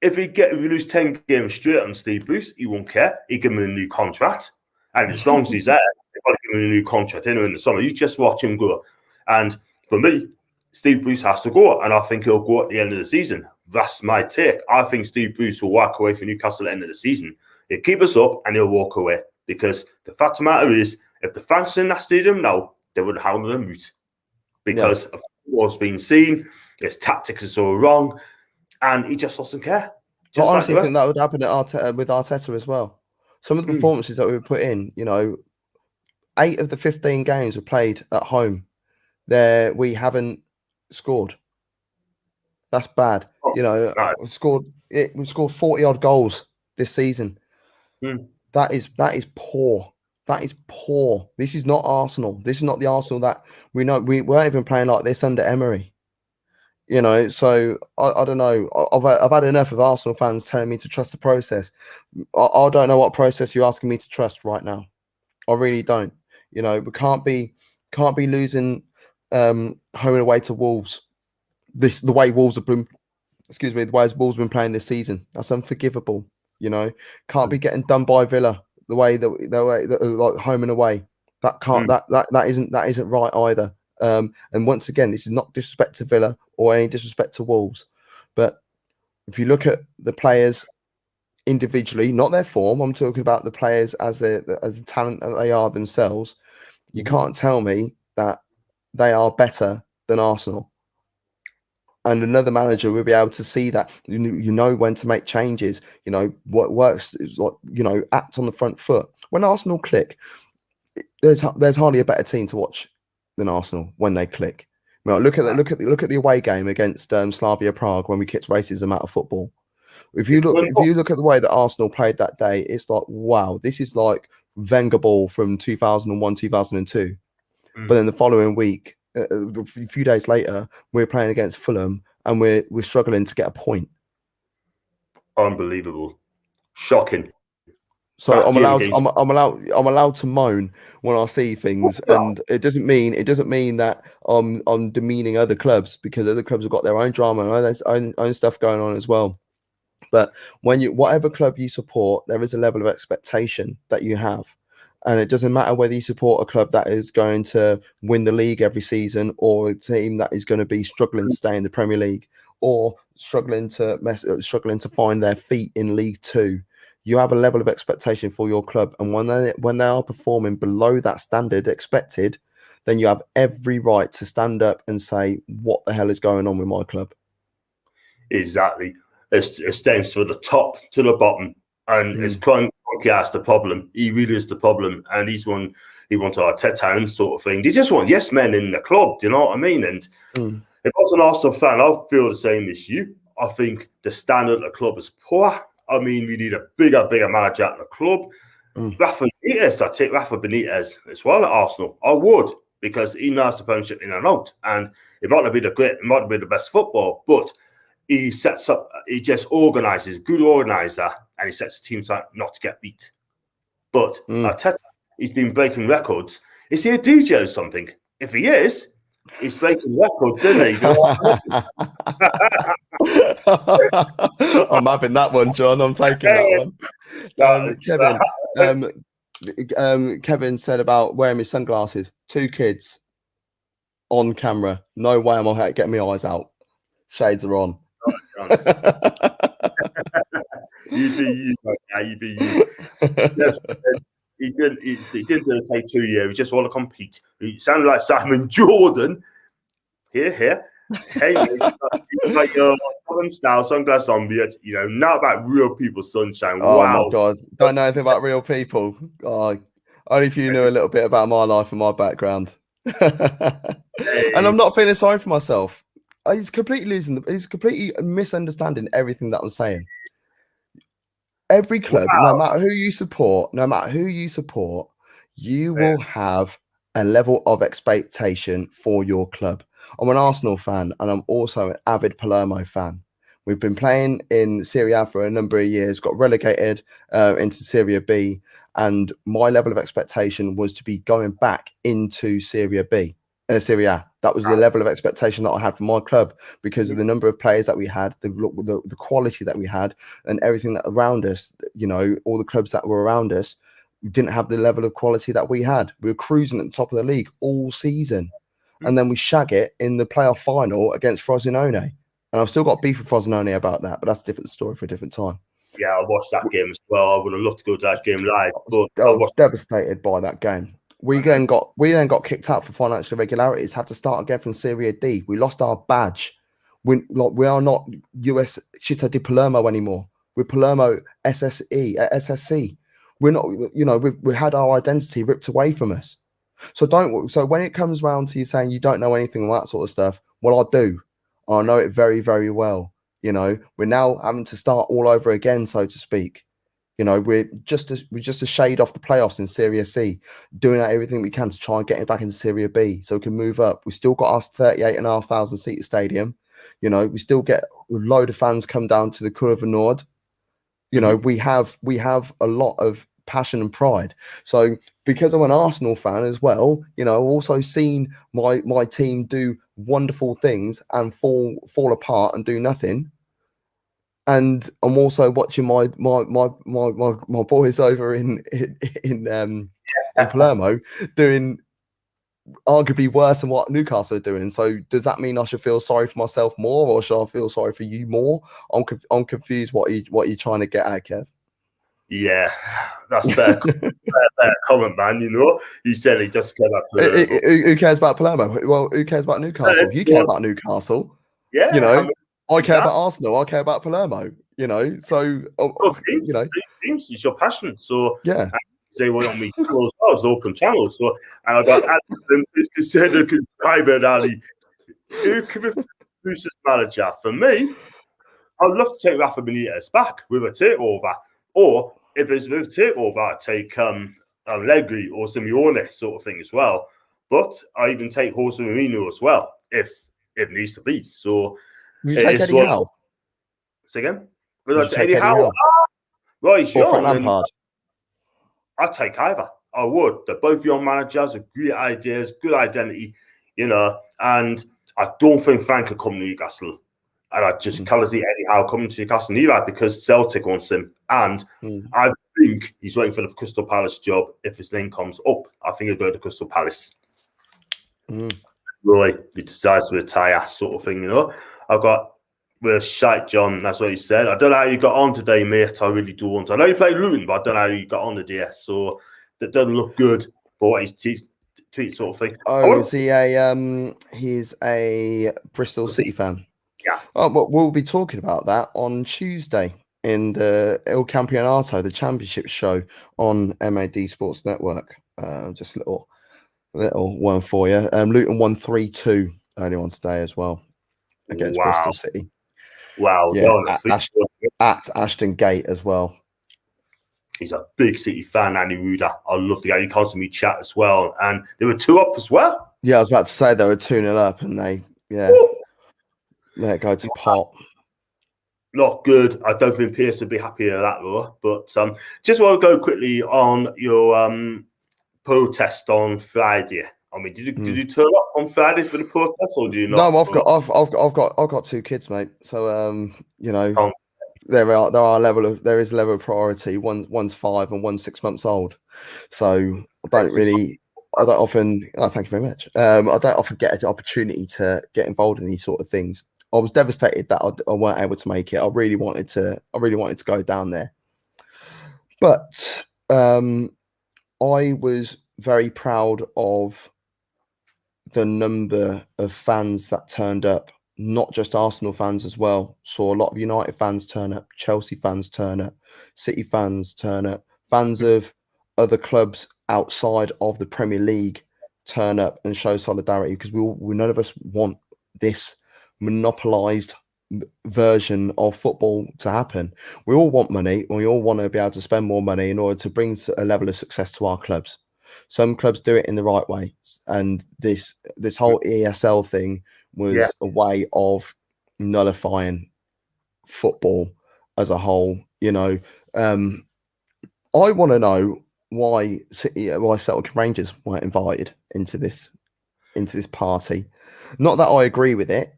Speaker 1: If we lose 10 games straight on Steve Bruce, he won't care. He give him a new contract. And as long as he's there, they've got to give him a new contract anyway in the summer. You just watch him go. And for me, Steve Bruce has to go. And I think he'll go at the end of the season. That's my take. I think Steve Bruce will walk away from Newcastle at the end of the season. He'll keep us up and he'll walk away. Because the fact of the matter is, if the fans in that stadium now, they would hound them out. Because of what's been seen, his tactics are so wrong. And he just doesn't care.
Speaker 2: I honestly think that would happen at with Arteta as well. Some of the performances that we put in, 8 of the 15 games were played at home. There we haven't scored. That's bad. We scored 40 odd goals this season. That is poor. That is poor. This is not Arsenal. This is not the Arsenal that we know. We weren't even playing like this under Emery. So I don't know. I've had enough of Arsenal fans telling me to trust the process. I don't know what process you're asking me to trust right now. I really don't. We can't be losing home and away to Wolves. The way Wolves have been, the way Wolves have been playing this season. That's unforgivable. Can't be getting done by Villa the way like home and away. That can't that isn't right either. And once again, this is not disrespect to Villa or any disrespect to Wolves, but if you look at the players individually, not their form, I'm talking about the players as the talent that they are themselves. You can't tell me that they are better than Arsenal. And another manager will be able to see that. You know when to make changes. What works is act on the front foot. When Arsenal click, there's hardly a better team to watch than Arsenal when they click. Look at the away game against Slavia Prague when we kicked racism out of football. If you look at the way that Arsenal played that day, it's like, wow, this is like Wenger ball from 2001, 2002. But then the following week, a few days later, we're playing against Fulham and we're struggling to get a point.
Speaker 1: Unbelievable, shocking.
Speaker 2: So I'm allowed to moan when I see things, and it doesn't mean that I'm demeaning other clubs, because other clubs have got their own drama and own stuff going on as well. But whatever club you support, there is a level of expectation that you have. And it doesn't matter whether you support a club that is going to win the league every season, or a team that is going to be struggling to stay in the Premier League, or struggling to find their feet in League Two. You have a level of expectation for your club, and when they are performing below that standard expected, then you have every right to stand up and say, "What the hell is going on with my club?"
Speaker 1: Exactly. It stems from the top to the bottom. And it's Kroenke has the problem. He really is the problem. And he wants Arteta and sort of thing. They just want yes men in the club. Do you know what I mean? And if I was an Arsenal fan, I'll feel the same as you. I think the standard of the club is poor. I mean, we need a bigger manager at the club. Rafa Benitez, I take Rafa Benitez as well at Arsenal. I would, because he knows the Premiership in and out. And it might not be the best football, but he just organises, good organiser, and he sets teams up not to get beat. But Arteta, he's been breaking records. Is he a DJ or something? If he is, he's breaking records, isn't he? You know what
Speaker 2: I'm having that one, John. I'm taking that one. Kevin said about wearing his sunglasses. 2 kids on camera. No way am I getting my eyes out. Shades are on.
Speaker 1: You be you. Yes, he didn't take 2 years. He just want to compete. He sounded like Simon Jordan. Here. Hey, like your style, sunglasses on, not about real people, sunshine.
Speaker 2: Oh
Speaker 1: wow.
Speaker 2: My God, don't know anything about real people. Oh, only if you knew a little bit about my life and my background. And I'm not feeling sorry for myself. He's completely misunderstanding everything that I'm saying. Every club, no matter who you support, you will have a level of expectation for your club. I'm an Arsenal fan, and I'm also an avid Palermo fan. We've been playing in Serie A for a number of years, got relegated into Serie B, and my level of expectation was to be going back into Serie A. That was the level of expectation that I had from my club because of the number of players that we had, the quality that we had, and everything that around us. You know, all the clubs that were around us didn't have the level of quality that we had. We were cruising at the top of the league all season, and then we shag it in the playoff final against Frosinone. And I've still got beef with Frosinone about that, but that's a different story for a different time.
Speaker 1: Yeah, I watched that game as well. I would have loved to go to that game live, but
Speaker 2: I was devastated by that game. We then got kicked out for financial irregularities. Had to start again from Serie D. We lost our badge. We are not US Città di Palermo anymore. We're Palermo SSC. We're not. You know, we had our identity ripped away from us. So when it comes round to you saying you don't know anything like that sort of stuff, well, I do. I know it very, very well. You know, we're now having to start all over again, so to speak. You know, we're just a shade off the playoffs in Serie C, doing everything we can to try and get it back into Serie B so we can move up. We still got our 38,500 seat stadium. You know, we still get a load of fans come down to the Curva Nord. You know, we have a lot of passion and pride. So because I'm an Arsenal fan as well, you know, I've also seen my team do wonderful things and fall apart and do nothing. And I'm also watching my boys over in Palermo doing arguably worse than what Newcastle are doing. So does that mean I should feel sorry for myself more, or should I feel sorry for you more? I'm confused. What are you trying to get at, Kev?
Speaker 1: Yeah, that's fair. fair comment, man. You know, he said he just cared about Palermo.
Speaker 2: Who cares about Palermo? Well, who cares about Newcastle? You care about Newcastle.
Speaker 1: Yeah,
Speaker 2: you know. I care about Arsenal. I care about Palermo. You know, so you know,
Speaker 1: teams is your passion. So
Speaker 2: yeah,
Speaker 1: they were on me channels. I was open channels. So and I got Adam considered subscriber Ali. Who could be Bruce's manager? For me, I'd love to take Rafa Benitez back with a takeover, or if it's with takeover, I'd take Allegri or Simeone sort of thing as well. But I even take Jose Mourinho as well if it needs to be. So.
Speaker 2: You take Eddie Howe.
Speaker 1: Say again?
Speaker 2: Would you take Eddie Howe?
Speaker 1: Well, he's young.
Speaker 2: Frank Lampard.
Speaker 1: I'd take either. I would. They're both young managers with great ideas, good identity, you know. And I don't think Frank could come to Newcastle. And I just can't see Eddie Howe coming to Newcastle neither because Celtic wants him. And I think he's waiting for the Crystal Palace job. If his name comes up, I think he'll go to Crystal Palace. Really, he decides to retire, sort of thing, you know. I've got with Shite John, that's what he said. I don't know how you got on today, mate. I really do want to. I know you played Luton, but I don't know how you got on today. So that doesn't look good for what he's tweet sort of thing.
Speaker 2: Oh, is he he's a Bristol City fan?
Speaker 1: Yeah.
Speaker 2: Oh, well, we'll be talking about that on Tuesday in the Il Campionato, the championship show on MAD Sports Network. Just a little one for you. Luton won 3-2 earlier on today as well. Against Bristol City.
Speaker 1: Wow.
Speaker 2: Yeah, at Ashton Gate as well.
Speaker 1: He's a big City fan, Andy Ruder. I love the guy. He constantly chat as well. And they were 2-up as well.
Speaker 2: Yeah, I was about to say they were 2-0 up and they let it go to pot.
Speaker 1: Not good. I don't think Pierce would be happy with that, though. But just want to go quickly on your protest on Friday. I mean, did you turn up on Friday for the protest, or do you not?
Speaker 2: No, I've got two kids, mate. So you know, there is a level of priority. One's 5 and one's 6 months old. So I don't often. Oh, thank you very much. I don't often get an opportunity to get involved in these sort of things. I was devastated that I weren't able to make it. I really wanted to go down there, but I was very proud of the number of fans that turned up, not just Arsenal fans as well. Saw a lot of United fans turn up, Chelsea fans turn up, City fans turn up, fans of other clubs outside of the Premier League turn up and show solidarity because none of us want this monopolized version of football to happen. We all want money and we all want to be able to spend more money in order to bring a level of success to our clubs. Some clubs do it in the right way, and this whole ESL thing was a way of nullifying football as a whole. You know, I want to know why Celtic Rangers weren't invited into this. into this party. Not that I agree with it,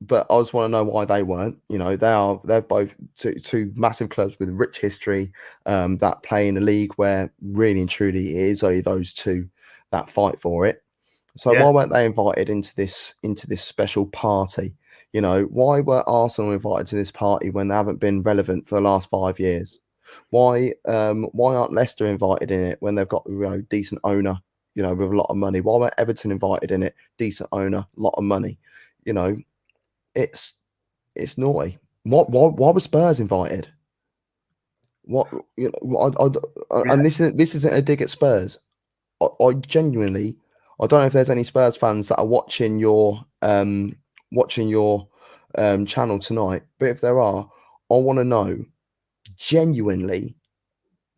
Speaker 2: but I just want to know why they weren't. You know, they're both two massive clubs with rich history that play in a league where really and truly it is only those two that fight for it. So why weren't they invited into this special party? You know, why were Arsenal invited to this party when they haven't been relevant for the last 5 years? Why aren't Leicester invited in it when they've got decent owner, with a lot of money? Why weren't Everton invited in it? Decent owner, lot of money. You know, it's naughty. Why were Spurs invited? What and this isn't a dig at Spurs. I genuinely, I don't know if there's any Spurs fans that are watching your channel tonight, but if there are, I want to know genuinely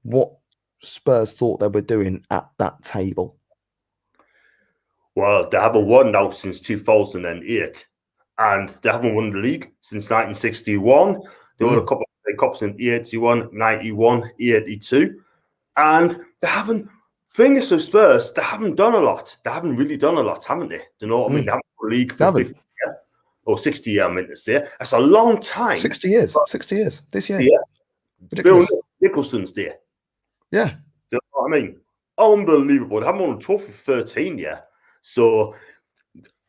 Speaker 2: what Spurs thought they were doing at that table.
Speaker 1: Well, they haven't won now since 2008, and they haven't won the league since 1961. They won a couple of cups in 81, 91, 82, and they haven't. Thing is, with Spurs, they haven't done a lot. They haven't really done a lot, haven't they? Do you know what I mean? They haven't won the league for 50 years, or 60 years, I meant to say. That's a long time.
Speaker 2: 60 years. 60 years this year.
Speaker 1: Yeah. Bill Nicholson's there.
Speaker 2: Yeah.
Speaker 1: Do you know what I mean? Unbelievable. They haven't won a trophy for 13 years. So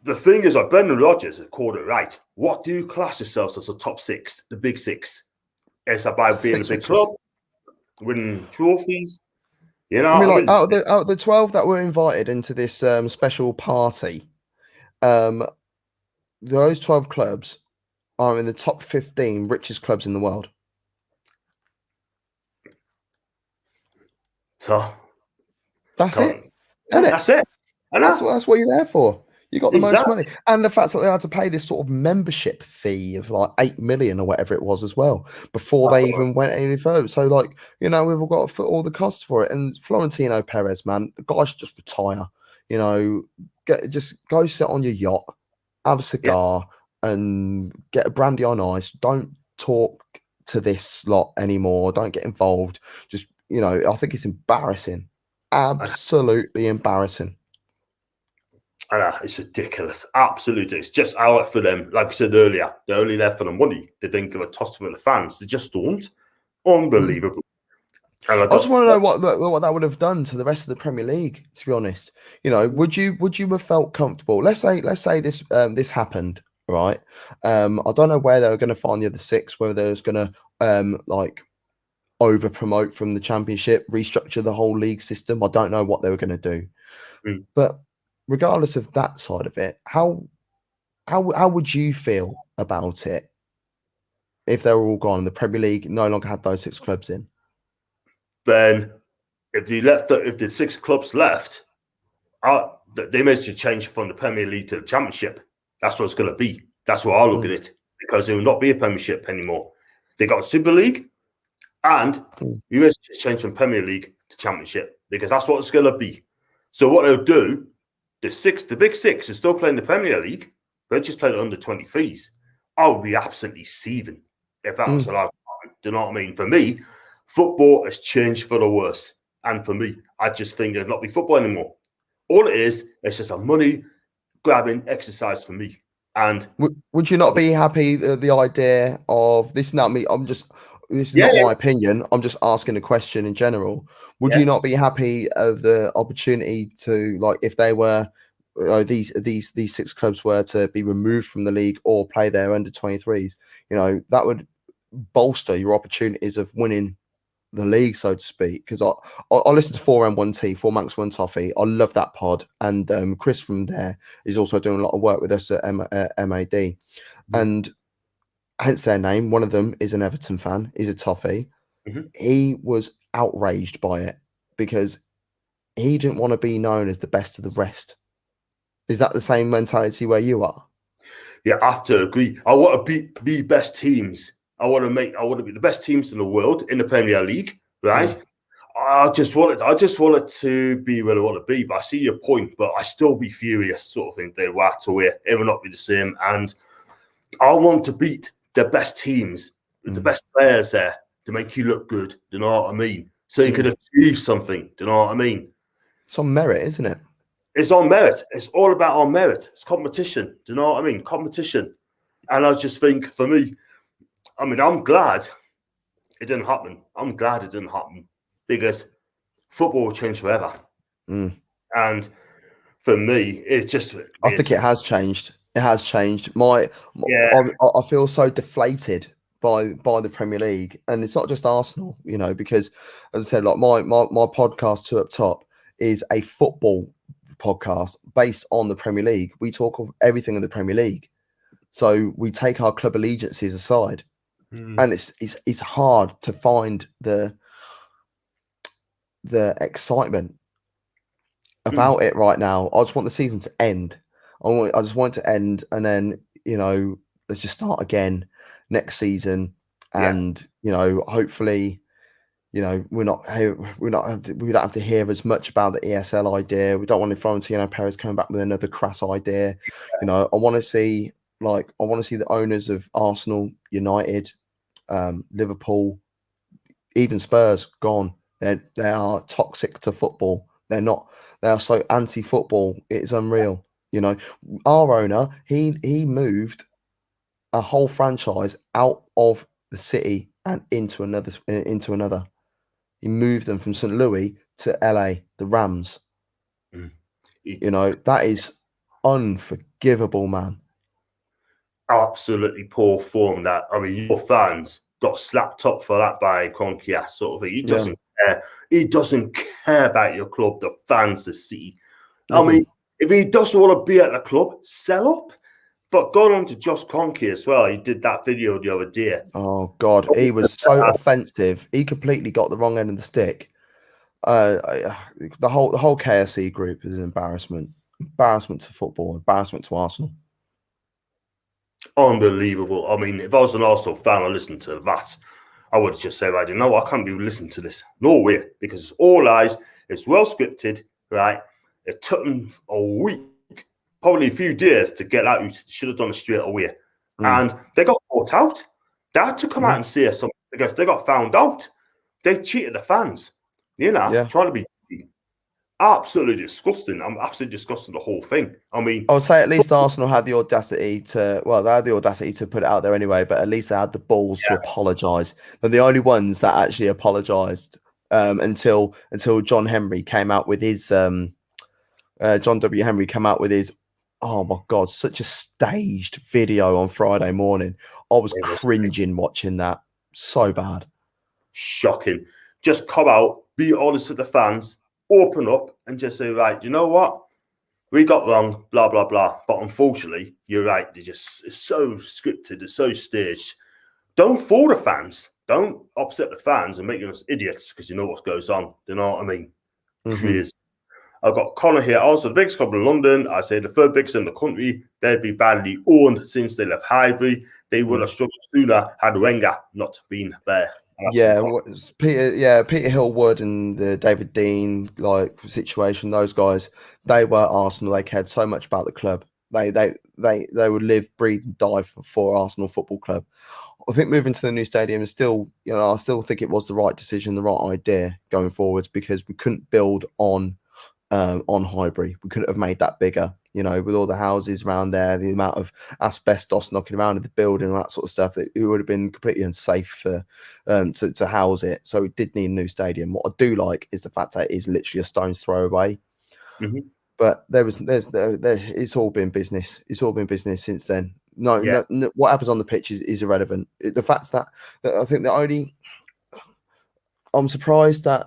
Speaker 1: the thing is, like Brendan Rodgers has called it right. What do you class yourselves as a top six, the big six? It's about being a big club, winning trophies. You know,
Speaker 2: I mean, like out of the 12 that were invited into this special party, those 12 clubs are in the top 15 richest clubs in the world.
Speaker 1: So
Speaker 2: that's it.
Speaker 1: That's it.
Speaker 2: And that's what you're there for. You got the most money, and the fact that they had to pay this sort of membership fee of like 8 million or whatever it was as well before they even went any further. So, like, we've all got to foot all the costs for it. And Florentino Perez, man, the guy should just retire. Just go sit on your yacht, have a cigar, and get a brandy on ice. Don't talk to this lot anymore. Don't get involved. Just, I think it's embarrassing, absolutely embarrassing.
Speaker 1: I know, it's ridiculous. Absolutely. It's just out for them. Like I said earlier, they're only there for the money. They don't give a toss for the fans. They just don't. Unbelievable.
Speaker 2: I just want to know what that would have done to the rest of the Premier League, to be honest. Would you have felt comfortable? Let's say this happened, right? I don't know where they were going to find the other six, whether they was going to over promote from the Championship, restructure the whole league system. I don't know what they were going to do. But regardless of that side of it, how would you feel about it if they were all gone and the Premier League no longer had those 6 clubs in?
Speaker 1: Then, if the 6 clubs left, they may should change from the Premier League to the Championship. That's what it's going to be. That's what I look at it, because it will not be a Premiership anymore. They got Super League, and you may change from Premier League to Championship, because that's what it's going to be. So what they'll do. The big six is still playing the Premier League. They're just playing under 23s. I would be absolutely seething if that was allowed. Do you know what I mean? For me, football has changed for the worse. And for me, I just think there'll not be football anymore. All it is, it's just a money grabbing exercise for me. And
Speaker 2: would you not be happy the idea of this? Not me. This is not my opinion. I'm just asking a question in general. Would you not be happy of the opportunity to, like, if they were these 6 clubs were to be removed from the league or play their under 23s? That would bolster your opportunities of winning the league, so to speak. Because I listen to 4M1T, 4 Manx 1 Toffee. I love that pod, and Chris from there is also doing a lot of work with us at MAD, and hence their name. One of them is an Everton fan. He's a Toffee. He was outraged by it because he didn't want to be known as the best of the rest. Is that the same mentality where you are?
Speaker 1: Yeah, I have to agree. I want to beat the best teams. I want to be the best teams in the world in the Premier League, right? I just want it to be where I want to be. But I see your point, but I still be furious, sort of thing. They right away. It will not be the same. And I want to beat the best teams, the best players there, to make you look good. Do you know what I mean? So you could achieve something. Do you know what I mean?
Speaker 2: It's on merit, isn't it?
Speaker 1: it's on merit. It's all about on merit. It's competition. Do you know what I mean? Competition. And I just think, for me, I mean, I'm glad it didn't happen. I'm glad it didn't happen because football will change forever. And for me, it's just.
Speaker 2: I think it has changed. It has changed. I feel so deflated by the Premier League, and it's not just Arsenal, because, as I said, like my podcast Two Up Top is a football podcast based on the Premier League. We talk of everything in the Premier League, so we take our club allegiances aside, and it's hard to find the excitement about it right now. I just want the season to end. I just want it to end, and then let's just start again next season, and hopefully, we don't have to hear as much about the ESL idea. We don't want Florentino Perez coming back with another crass idea. I want to see the owners of Arsenal, United, Liverpool, even Spurs gone. They are toxic to football. They are so anti-football. It's unreal. Our owner, he moved a whole franchise out of the city and into another. He moved them from St. Louis to LA, the Rams. That is unforgivable, man.
Speaker 1: Absolutely poor form. That, I mean, your fans got slapped up for that by Kroenke, sort of thing. He doesn't care. He doesn't care about your club, the fans, the city. I mean, if he doesn't want to be at the club, sell up. But going on to Josh Kroenke as well, he did that video the other day.
Speaker 2: Oh, God. He was so offensive. He completely got the wrong end of the stick. The whole KSE group is an embarrassment. Embarrassment to football. Embarrassment to Arsenal.
Speaker 1: Unbelievable. I mean, if I was an Arsenal fan, I listened to that, I would just say, right, I can't be listening to this. No way. Because it's all lies. It's well scripted, right? It took them a week, probably a few days to get out. You should have done it straight away. And they got caught out. They had to come out and say something because they got found out. They cheated the fans, trying to be absolutely disgusting. I'm absolutely disgusting, the whole thing. I mean,
Speaker 2: I would say at least Arsenal had the audacity to put it out there anyway, but at least they had the balls to apologise. They're the only ones that actually apologised until John Henry came out with his John W. Henry came out with his, oh my God, such a staged video on Friday morning. I was cringing watching that. So bad.
Speaker 1: Shocking. Just come out, be honest with the fans, open up and just say, right, you know what? We got wrong, blah, blah, blah. But unfortunately, you're right. It's so scripted. It's so staged. Don't fool the fans. Don't upset the fans and make us idiots because you know what goes on. You know what I mean? Please. I've got Connor here. Also, the biggest club in London. I say the third biggest in the country. They'd be badly owned since they left Highbury. They would have struggled sooner had Wenger not been there.
Speaker 2: Peter Hill Wood and the David Dean situation. Those guys, they were Arsenal. They cared so much about the club. They would live, breathe, and die for Arsenal Football Club. I think moving to the new stadium is still, I still think it was the right decision, the right idea going forwards because we couldn't build on Highbury. We couldn't have made that bigger, with all the houses around there, the amount of asbestos knocking around in the building and that sort of stuff. It would have been completely unsafe to house it. So it did need a new stadium. What I do like is the fact that it is literally a stone's throw away. But it's all been business. It's all been business since then. No, what happens on the pitch is irrelevant. The fact that I think I'm surprised that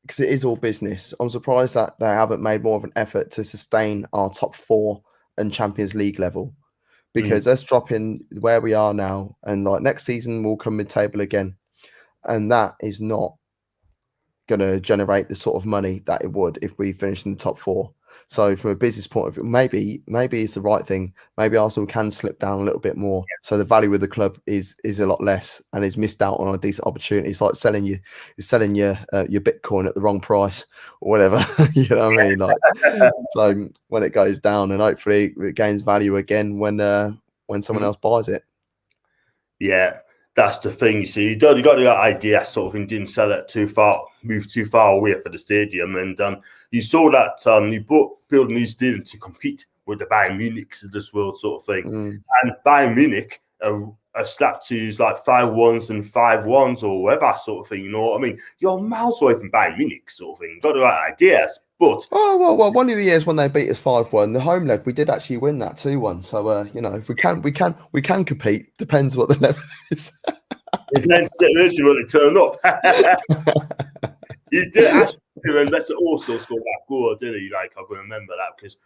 Speaker 2: because it is all business. I'm surprised that they haven't made more of an effort to sustain our top four and Champions League level. Because let's drop in where we are now, and next season we'll come mid-table again, and that is not going to generate the sort of money that it would if we finished in the top four. So from a business point of view, maybe it's the right thing. Maybe Arsenal can slip down a little bit more. So the value of the club is a lot less and is missed out on a decent opportunity. It's like selling your Bitcoin at the wrong price or whatever. You know what I mean? So when it goes down, and hopefully it gains value again when someone else buys it.
Speaker 1: Yeah, that's the thing. You see, you got the idea sort of thing, didn't sell it too far. moved too far away for the stadium, and you saw that you built a new stadium to compete with the Bayern Munichs of this world sort of thing. And Bayern Munich are slapped to like 5-1s and 5-1s or whatever sort of thing. You know what I mean? You're miles away from Bayern Munich sort of thing. Got the right ideas, but
Speaker 2: well, one of the years when they beat us 5-1, the home leg, we did actually win that 2-1. So you know, we can compete. Depends what the level is.
Speaker 1: It depends when they turn up. You did actually, and Leicester also scored that goal, didn't he? Like I can remember that because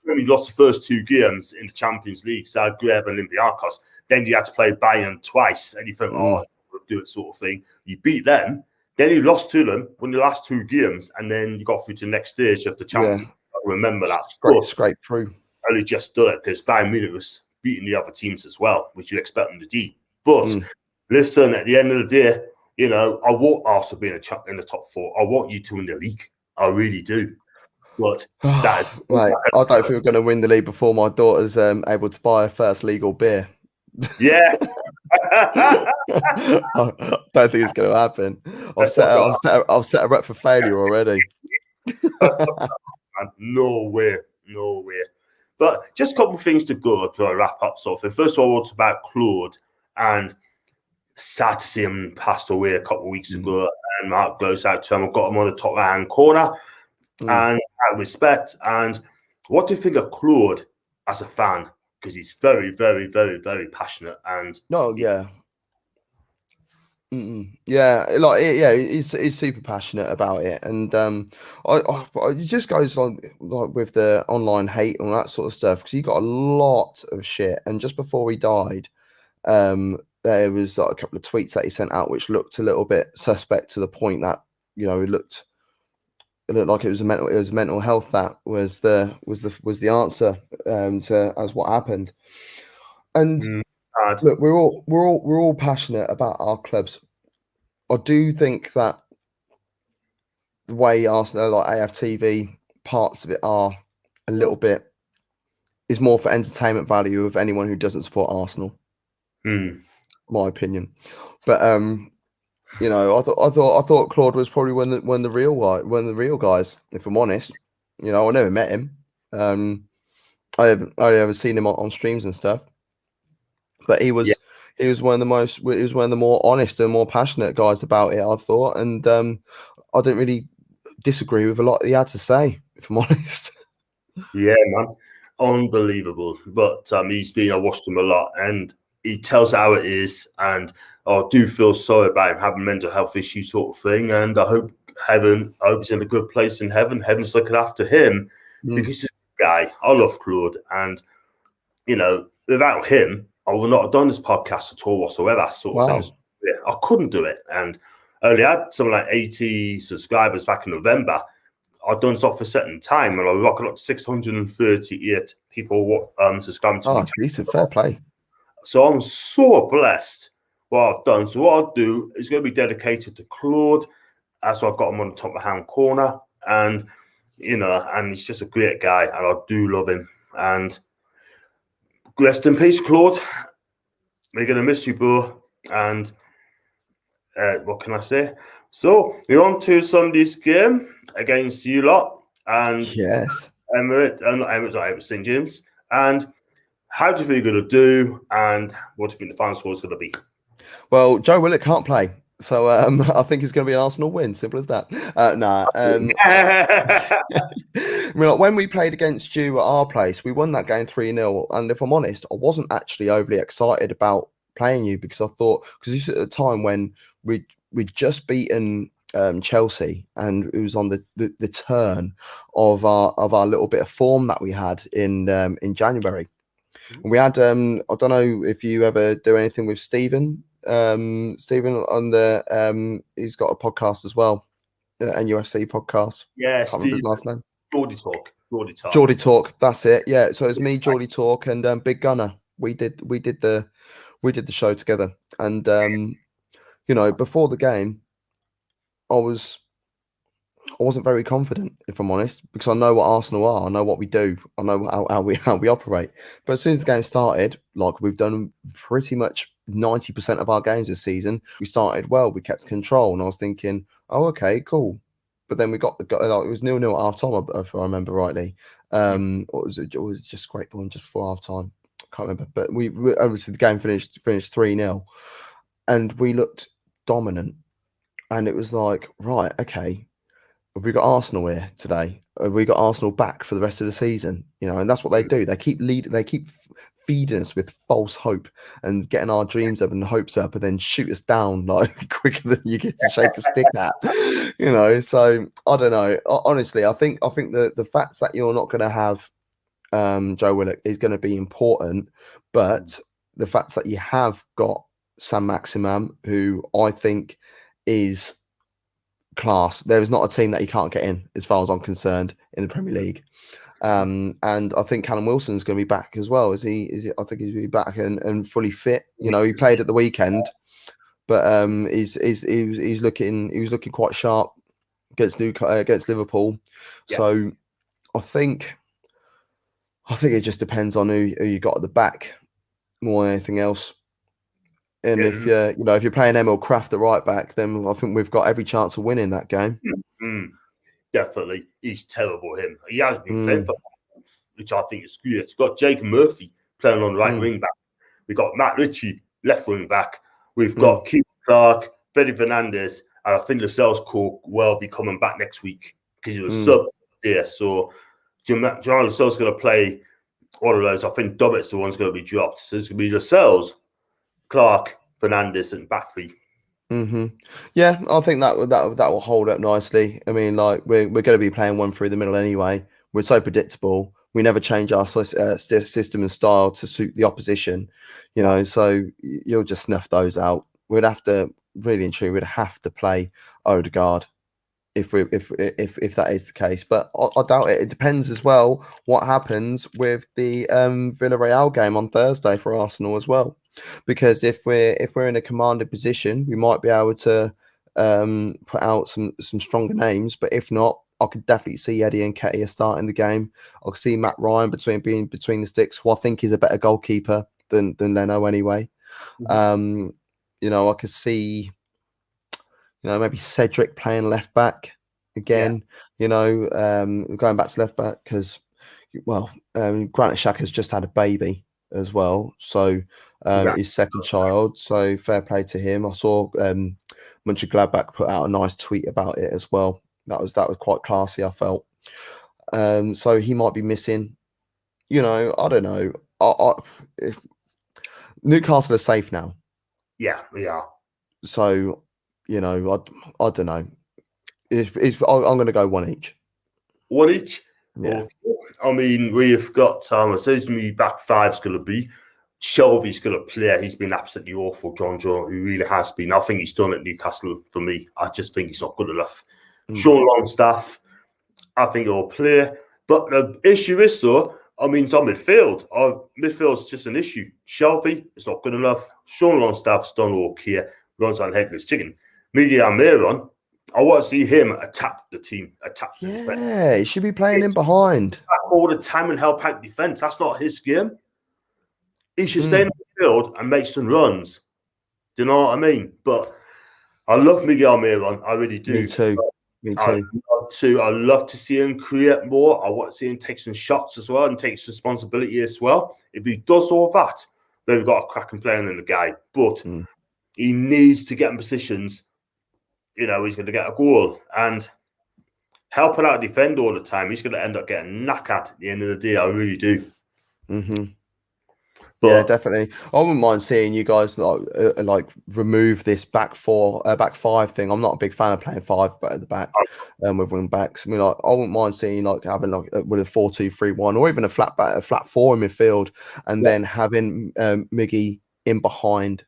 Speaker 1: when we lost the first 2 games in the Champions League, Zagreb and Olympiacos, then you had to play Bayern twice, and you think, we'll do it sort of thing. You beat them, then you lost to them, won the last 2 games, and then you got through to the next stage of the Champions. I remember that.
Speaker 2: Scrape through.
Speaker 1: Only just done it because Bayern Munich was beating the other teams as well, which you expect them to do. But listen, at the end of the day, you know, I want Arsenal being in the top 4. I want you to win the league. I really do. But
Speaker 2: mate, I don't think we're going to win the league before my daughter's able to buy her first legal beer.
Speaker 1: Yeah.
Speaker 2: I don't think it's going to happen. I've set her up for failure already.
Speaker 1: No way. But just a couple of things to go to wrap up sort of thing. First of all, it's about Claude, and sad to see him passed away a couple of weeks ago. And Mark goes out to him. I've got him on the top right-hand corner. And out of respect. And what do you think of Claude as a fan? Because he's very, very, very, very passionate. And he's super passionate about it. And it just goes on like with the online hate and that sort of stuff, because he got a lot of shit. And just before he died, there was like a couple of tweets that he sent out which looked a little bit suspect, to the point that, you know, it looked like it was mental health that was the answer to as what happened. And look, we're all passionate about our clubs. I do think that the way Arsenal, like AFTV, parts of it are a little bit is more for entertainment value of anyone who doesn't support Arsenal. My opinion, but you know, I thought Claude was probably one of the real guys. If I'm honest, you know, I never met him. I haven't ever seen him on streams and stuff, but he was one of the more honest and more passionate guys about it, I thought, and I didn't really disagree with a lot he had to say, if I'm honest. Yeah, man, unbelievable. But I watched him a lot, and he tells how it is, and I do feel sorry about him having mental health issues, sort of thing. And I hope he's in a good place in heaven. Heaven's looking after him because he's a guy. I love Claude, and you know, without him, I would not have done this podcast at all whatsoever. Sort of thing. Yeah, I couldn't do it, and I only had something like 80 subscribers back in November. I've done stuff for a certain time, and I rocked up 638 people subscribing to me.
Speaker 2: Decent, fair play.
Speaker 1: So I'm so blessed what I've done. So what I'll do is going to be dedicated to Claude. That's why I've got him on the top of the hand corner. And, you know, and he's just a great guy. And I do love him. And rest in peace, Claude. We're going to miss you, bro. And what can I say? So we're on to Sunday's game against you lot. And
Speaker 2: yes.
Speaker 1: Emirates St. James. And how do you think you're going to do, and what do you think the final score is going to be?
Speaker 2: Well, Joe Willock can't play, so I think it's going to be an Arsenal win. Simple as that. I mean, when we played against you at our place, we won that game 3-0. And if I'm honest, I wasn't actually overly excited about playing you, because I thought, because this is at the time when we'd just beaten Chelsea, and it was on the turn of our little bit of form that we had in January. We had I don't know if you ever do anything with Stephen. Stephen on the he's got a podcast as well, an UFC podcast.
Speaker 1: Yeah,
Speaker 2: can't remember his last name.
Speaker 1: Geordie Talk.
Speaker 2: That's it. Yeah, so it's me, Geordie Talk, and Big Gunner. We did the show together, and you know, before the game, I wasn't very confident, if I'm honest, because I know what Arsenal are. I know what we do. I know how we operate. But as soon as the game started, like we've done pretty much 90% of our games this season, we started well, we kept control, and I was thinking, oh, okay, cool. But then we got like, it was 0-0 at half time, if I remember rightly. Or was it just scrape ball just before half time? I can't remember. But we obviously the game finished 3-0, and we looked dominant. And it was like, right, okay, have we got Arsenal here today? Have we got Arsenal back for the rest of the season? You know, and that's what they do. They keep feeding us with false hope and getting our dreams up and hopes up, and then shoot us down like quicker than you can shake a stick at. You know, so I don't know. Honestly, I think the fact that you're not going to have Joe Willock is going to be important, but the fact that you have got Saint-Maximin, who I think is class. There is not a team that he can't get in, as far as I'm concerned, in the Premier League. And I think Callum Wilson's going to be back as well. Is he? I think he's going to be back and fully fit. You know, he played at the weekend, but he was looking quite sharp against Liverpool. Yeah. So I think it just depends on who you got at the back more than anything else. And if you're playing Emil Kraft at right back, then I think we've got every chance of winning that game.
Speaker 1: Definitely, he's terrible. He has been playing for, which I think is good. It's got Jake Murphy playing on right wing back. We've got Matt Ritchie left wing back. We've got Keith Clark, Freddy Fernandez, and I think Lascelles could well be coming back next week because he was sub there. So Jamal Lascelles going to play all of those. I think Dobbitt's the one's going to be dropped. So it's going to be Lascelles, Clark, Fernandez, and back three.
Speaker 2: Yeah, I think that will hold up nicely. I mean, like we're going to be playing one through the middle anyway. We're so predictable. We never change our system and style to suit the opposition, you know. So you'll just snuff those out. We'd have to really and truly, we'd have to play Odegaard if that is the case. But I doubt it. It depends as well what happens with the Villarreal game on Thursday for Arsenal as well. Because if we're in a commanded position, we might be able to put out some stronger names. But if not, I could definitely see Eddie Nketiah starting the game. I could see Matt Ryan being between the sticks, who I think is a better goalkeeper than Leno anyway. You know, I could see, you know, maybe Cedric playing left back again. Yeah. You know, going back to left back because, well, Granit Xhaka's just had a baby as well, so his second child. So fair play to him. I saw Mönchengladbach put out a nice tweet about it as well. That was quite classy, I felt. So he might be missing. You know, I don't know. Newcastle are safe now.
Speaker 1: Yeah, we are.
Speaker 2: So, you know, I don't know. I'm going to go one each.
Speaker 1: One each?
Speaker 2: Yeah.
Speaker 1: I mean, we've got says me back five's going to be Shelby's going to play. He's been absolutely awful, John Joe. He really has been. I think he's done at Newcastle for me. I just think he's not good enough. Sean Longstaff, I think he'll play. But the issue is, though, I mean, it's on midfield. Midfield's just an issue. Shelby is not good enough. Sean Longstaff's done okay. Runs on headless chicken. Miguel Almiron, I want to see him attack the team.
Speaker 2: Yeah, he should be playing in behind
Speaker 1: all the time and help out defense. That's not his game. He should stay in the field and make some runs. Do you know what I mean? But I love Miguel Almiron. I really do.
Speaker 2: Me too.
Speaker 1: I love to see him create more. I want to see him take some shots as well and take responsibility as well. If he does all that, then we've got a cracking player in the guy. But he needs to get in positions. You know, he's going to get a goal and helping out defend all the time. He's going to end up getting knackered at the end of the day. I really do.
Speaker 2: But, yeah, definitely. I wouldn't mind seeing you guys like remove this back five thing. I'm not a big fan of playing five, but at the back with wing backs. I mean, like, I wouldn't mind seeing like having like with a 4-2-3-1 or even a flat four in midfield, and then having Miggy in behind.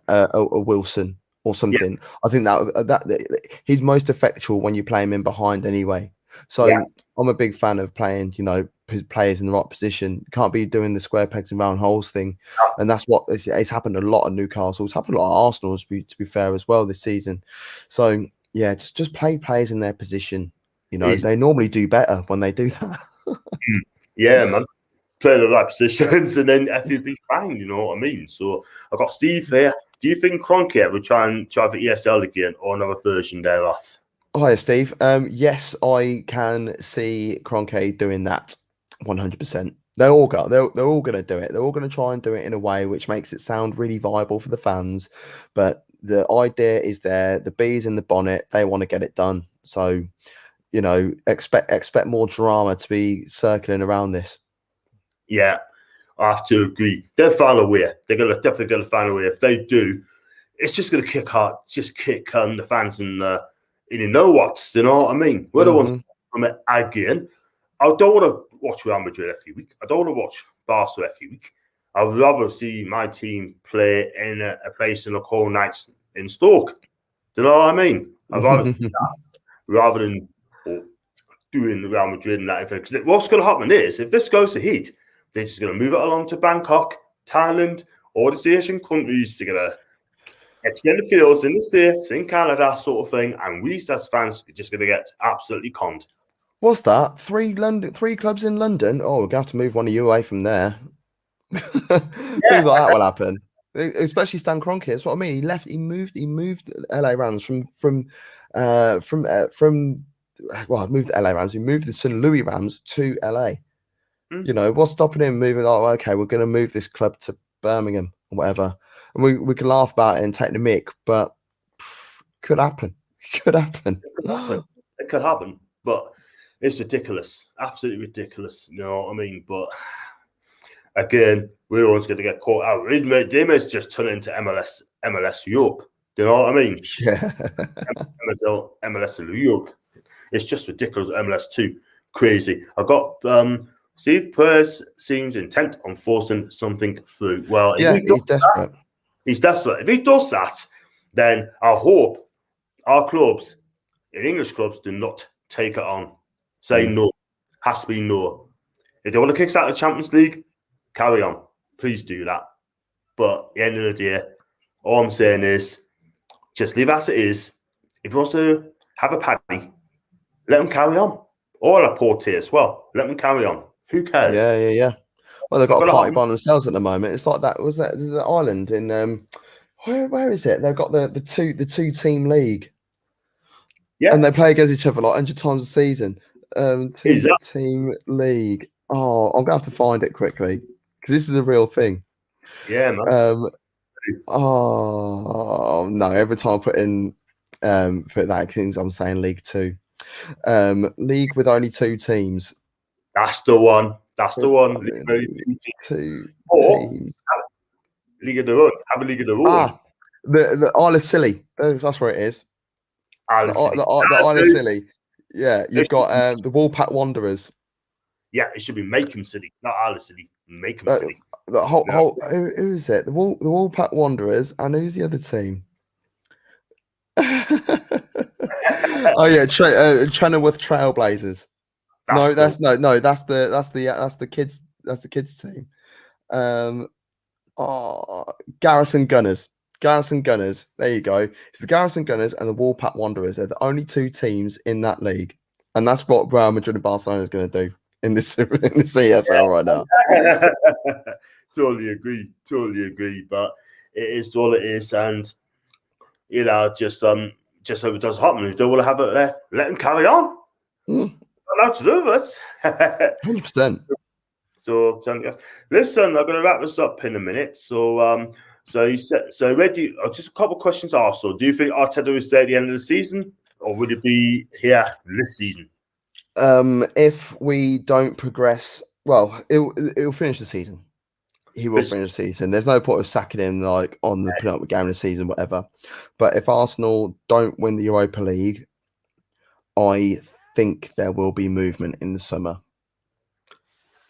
Speaker 2: A Wilson or something. I think that he's most effectual when you play him in behind anyway. So I'm a big fan of playing, you know, players in the right position. You can't be doing the square pegs and round holes thing. And that's what it's happened a lot at Newcastle. It's happened a lot at Arsenal, to be fair, as well this season. So yeah, just play players in their position. You know, they normally do better when they do that.
Speaker 1: Yeah, man. play the right positions, and then everything will be fine. You know what I mean? So I've got Steve here. Do you think Kroenke will try for ESL again or another version thereof?
Speaker 2: Hi, Steve. Yes, I can see Kroenke doing that 100%. They're all going to do it. They're all going to try and do it in a way which makes it sound really viable for the fans. But the idea is there. The bees in the bonnet. They want to get it done. So, you know, expect more drama to be circling around this.
Speaker 1: Yeah, I have to agree. They'll find a way. They're definitely going to find a way. If they do, it's just going to kick the fans in the you know what? You know what I mean? We're the ones from it again. I don't want to watch Real Madrid every week. I don't want to watch Barca every week. I would rather see my team play in a place in the cold nights in Stoke. Do you know what I mean? I'd rather see that rather than doing Real Madrid and that. Because what's going to happen is, if this goes to heat, they're just going to move it along to Bangkok, Thailand, all the Asian countries. They're going to extend the fields in the States, in Canada, sort of thing. And we as fans are just going to get absolutely conned.
Speaker 2: What's that? 3 clubs in London? Oh, we're going to have to move one of you away from there. Things like that will happen. Especially Stan Kroenke. That's what I mean. He moved LA Rams from moved LA Rams. He moved the St. Louis Rams to LA. You know, what's stopping him moving? Oh, okay, we're going to move this club to Birmingham or whatever. And we can laugh about it and take the mick, but could happen. Could happen.
Speaker 1: It could happen, but it's ridiculous. Absolutely ridiculous. You know what I mean? But again, we're always going to get caught out. They may just turn into MLS Europe. Do you know what I mean?
Speaker 2: Yeah.
Speaker 1: MLS Europe. It's just ridiculous. MLS 2. Crazy. I've got Steve Pearce seems intent on forcing something through. Well,
Speaker 2: yeah, he's desperate.
Speaker 1: He's desperate. If he does that, then I hope our clubs, in English clubs, do not take it on. Say no. Has to be no. If they want to kick us out of the Champions League, carry on. Please do that. But at the end of the day, all I'm saying is just leave it as it is. If he wants to have a paddy, let him carry on. Or a Porte as well. Let them carry on. Who cares?
Speaker 2: Yeah. Well, they've got a party by themselves at the moment. It's like that. Was that the island in where is it? They've got the two team league. Yeah, and they play against each other like 100 times a season. Team league. Oh, I'm gonna have to find it quickly because this is a real thing.
Speaker 1: Yeah, man.
Speaker 2: Oh no! Every time I put that things, I'm saying League 2. League with only 2 teams.
Speaker 1: That's the one. That's the one.
Speaker 2: Two teams.
Speaker 1: League of their own. Have a league of their own.
Speaker 2: The Isle of Scilly. That's where it is. The Isle of Scilly. Yeah, you've got the Woolpack Wanderers.
Speaker 1: Yeah, it should be Macomb City, not Isle of Scilly. Macomb City.
Speaker 2: The whole who is it? The Woolpack Wanderers, and who's the other team? Oh yeah, Trennerworth Trailblazers. That's the kids team. Garrison Gunners. Garrison Gunners. There you go. It's the Garrison Gunners and the Woolpack Wanderers. They're the only 2 teams in that league, and that's what Real Madrid and Barcelona is going to do in the CSL right now.
Speaker 1: Totally agree. But it is all it is, and you know, just so it does happen. If they want to have it there, let them carry on. Allowed to do this.
Speaker 2: 100%.
Speaker 1: So listen, I'm going to wrap this up in a minute. So you said ready. Just a couple of questions also. Do you think Arteta will stay at the end of the season, or would it be here this season?
Speaker 2: If we don't progress, well, it'll finish the season. He will finish the season. There's no point of sacking him like on the penultimate game of the season, whatever. But if Arsenal don't win the Europa League, I think there will be movement in the summer.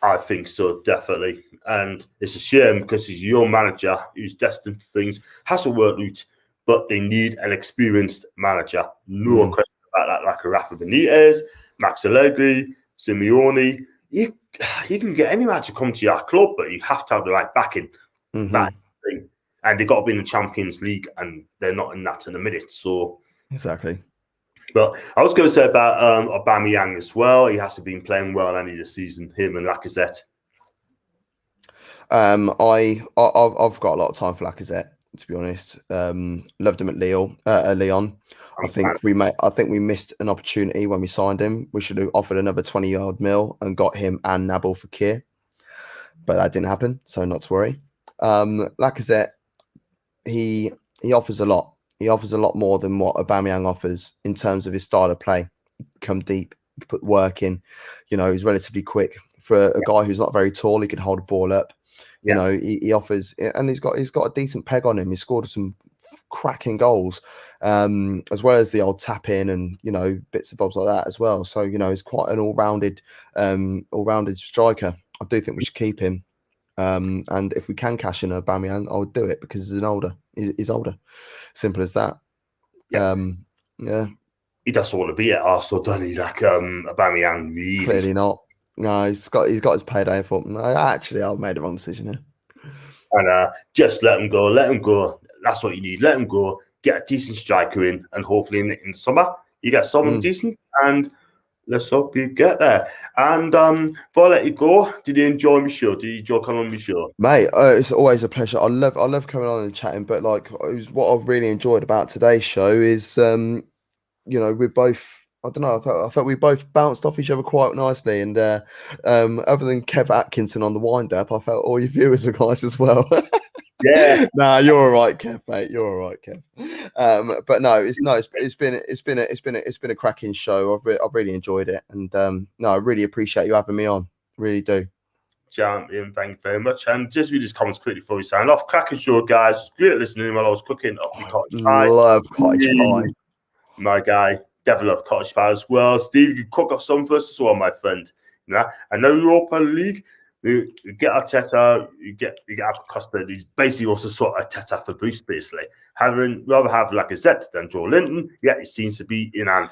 Speaker 1: I think so, definitely. And it's a shame because he's a young manager who's destined for things, has a work route, but they need an experienced manager. No question about that, like a Rafa Benitez, Max Allegri, Simeone. You can get any manager to come to your club, but you have to have the right backing. That thing. And they've got to be in the Champions League, and they're not in that in a minute. So
Speaker 2: exactly.
Speaker 1: But I was going to say about Aubameyang as well. He has to be playing well any this season, him and Lacazette.
Speaker 2: I've got a lot of time for Lacazette, to be honest. Loved him at Lyon. I think we missed an opportunity when we signed him. We should have offered another 20-yard mil and got him and Nabil Fekir, but that didn't happen, so not to worry. Lacazette, he offers a lot. He offers a lot more than what Aubameyang offers in terms of his style of play. Come deep, put work in. You know, he's relatively quick for a guy who's not very tall. He can hold a ball up. You know, he offers, and he's got a decent peg on him. He scored some cracking goals, as well as the old tap in and bits and bobs like that as well. So he's quite an all-rounded striker. I do think we should keep him. And if we can cash in Aubameyang, I would do it because he's older. Simple as that. Yeah.
Speaker 1: He doesn't want to be at Arsenal, doesn't he? Like Aubameyang, really.
Speaker 2: Clearly not. No, he's got his payday. I thought, no, actually, I've made the wrong decision here.
Speaker 1: And just let him go. Let him go. That's what you need. Let him go. Get a decent striker in, and hopefully in summer you get someone decent. And let's hope you get there. And before I let you go, did you enjoy my show? Did you enjoy coming on my show?
Speaker 2: Mate, it's always a pleasure. I love coming on and chatting, but like what I've really enjoyed about today's show is we're both, I don't know, I thought we both bounced off each other quite nicely, and other than Kev Atkinson on the wind up, I felt all your viewers are nice as well.
Speaker 1: Yeah.
Speaker 2: Nah, you're all right, Kev, mate. You're all right, Kev. But no, it's been a cracking show. I've really enjoyed it, and I really appreciate you having me on. Really do.
Speaker 1: Champion, thank you very much. And just read his comments quickly before we sign off. Cracking show, guys. Great listening while I was cooking up the cottage pie.
Speaker 2: Love cottage pie.
Speaker 1: My guy, definitely love cottage pie as well. Steve, you cook up some for us as well, my friend. I know Europa League. You get Arteta, you get Apple Custard. He's basically also sort of Arteta for Bruce, basically. Rather have Lacazette than Joe Linton. Yeah, it seems to be in and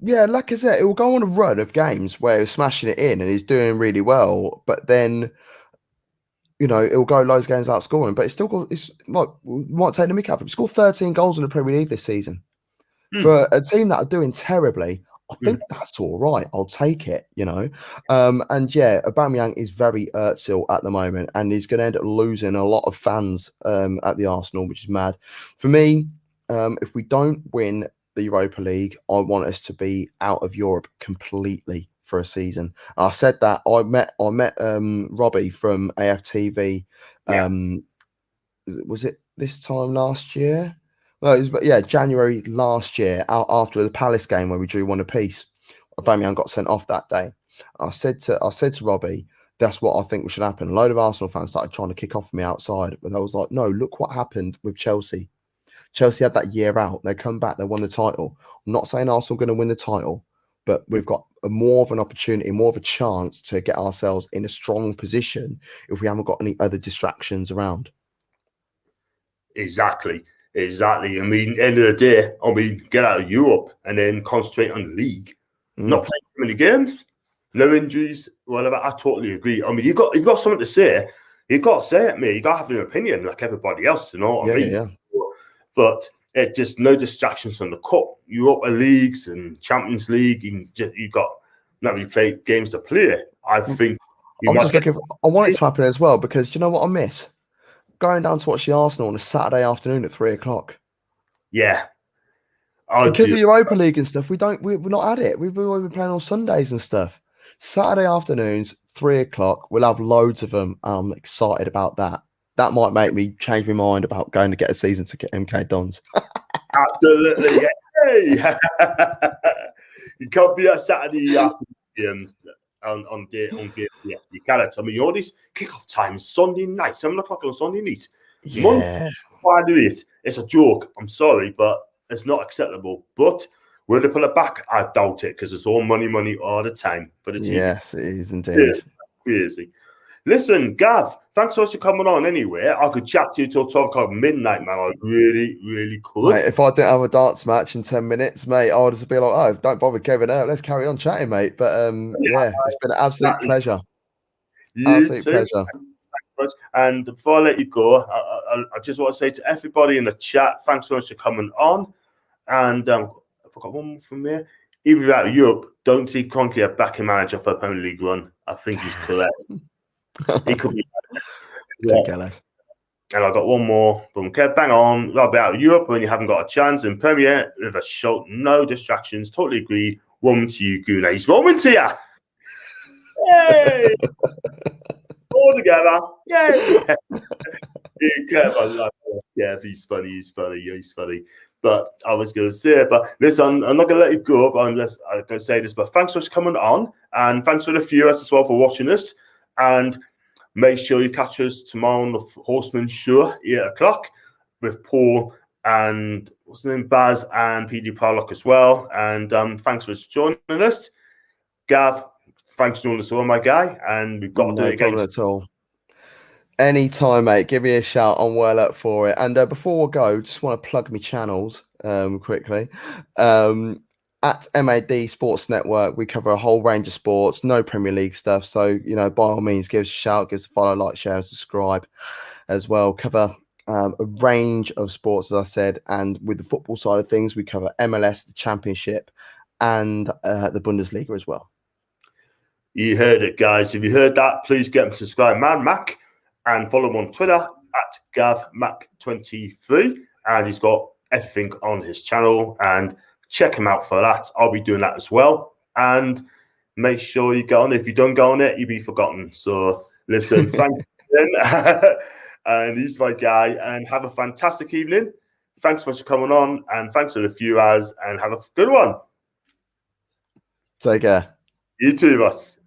Speaker 2: Lacazette, it will go on a run of games where he's smashing it in and he's doing really well, but then it will go loads of games without scoring. But it's like we might take the mick out. He scored 13 goals in the Premier League this season. For a team that are doing terribly, I think that's all right. I'll take it, and yeah, Aubameyang is very Özil at the moment, and he's going to end up losing a lot of fans at the Arsenal, which is mad. For me, if we don't win the Europa League, I want us to be out of Europe completely for a season. And I said that I met Robbie from AFTV. Was it this time last year? No, it was, January last year, after the Palace game where we drew 1 apiece. Aubameyang got sent off that day. I said to Robbie, that's what I think should happen. A load of Arsenal fans started trying to kick off me outside, but I was like, no, look what happened with Chelsea. Chelsea had that year out. They come back, they won the title. I'm not saying Arsenal are going to win the title, but we've got more of an opportunity, more of a chance to get ourselves in a strong position if we haven't got any other distractions around.
Speaker 1: Exactly. I mean, end of the day, get out of Europe and then concentrate on the league. Not playing too many games, no injuries, whatever. I totally agree. I mean, you've got something to say. You've got to say it, mate. You got to have an opinion like everybody else, you know what I mean?
Speaker 2: Yeah.
Speaker 1: But it just no distractions from the cup, Europa Leagues and Champions League. You've got not really play games to play. I think
Speaker 2: I want it to happen as well, because do you know what I miss? Going down to watch the Arsenal on a Saturday afternoon at 3:00.
Speaker 1: Yeah.
Speaker 2: Because of Europa League and stuff, we're not at it. We've been playing on Sundays and stuff. Saturday afternoons, 3:00. We'll have loads of them. I'm excited about that. That might make me change my mind about going to get a season ticket at MK Dons.
Speaker 1: Absolutely. Yeah. You can't be at Saturday afternoon games on game. Yeah, you can't. I mean, all these kickoff times, Sunday night, 7:00 on Sunday night.
Speaker 2: Yeah.
Speaker 1: Monday, why do it? It's a joke. I'm sorry, but it's not acceptable. But will they pull it back? I doubt it, because it's all money all the time for the team.
Speaker 2: Yes, it is indeed.
Speaker 1: Crazy. Listen, Gav, thanks so much for coming on anyway. I could chat to you till 12:00 midnight, man. I really, really could.
Speaker 2: Mate, if I didn't have a darts match in 10 minutes, mate, I would just be like, oh, don't bother Kevin out. Let's carry on chatting, mate. But it's been an absolute pleasure. Absolute pleasure.
Speaker 1: And before I let you go, I just want to say to everybody in the chat, thanks so much for coming on. And I forgot one more from there. if you're out of Europe, don't see Kroenke a backing manager for a Premier League run. I think he's correct. He could be.
Speaker 2: Couldn't care less.
Speaker 1: And I got one more from Kev. Bang on. Rob out of Europe when you haven't got a chance. In Premier, with a show, no distractions. Totally agree. Woman to you, Guna. He's Roman to you. Yay! All together. Yay! Kev, I love Kev. He's funny. But I was going to say it. But listen, I'm not going to let you go unless I'm going to say this. But thanks for coming on. And thanks for the viewers as well for watching us. And make sure you catch us tomorrow on the Horseman Show, 8 o'clock, with Paul and what's his name, Baz and PD Prowlock as well. And thanks for joining us. Gav, thanks for doing this all, my guy. And we've got to do it again.
Speaker 2: No problem at all. Anytime, mate. Give me a shout. I'm well up for it. And before we go, just want to plug my channels quickly. At MAD Sports Network, we cover a whole range of sports, no Premier League stuff. So, by all means, give us a shout, give us a follow, like, share, and subscribe as well. Cover a range of sports, as I said. And with the football side of things, we cover MLS, the Championship, and the Bundesliga as well.
Speaker 1: You heard it, guys. If you heard that, please get him to subscribe, Man Mac, and follow him on Twitter at GavMac23. And he's got everything on his channel. And check him out for that. I'll be doing that as well. And make sure you go on it. If you don't go on it, you'll be forgotten. So listen, thanks again. And he's my guy. And have a fantastic evening. Thanks so much for coming on. And thanks for the viewers. And have a good one.
Speaker 2: Take care.
Speaker 1: You too, boss.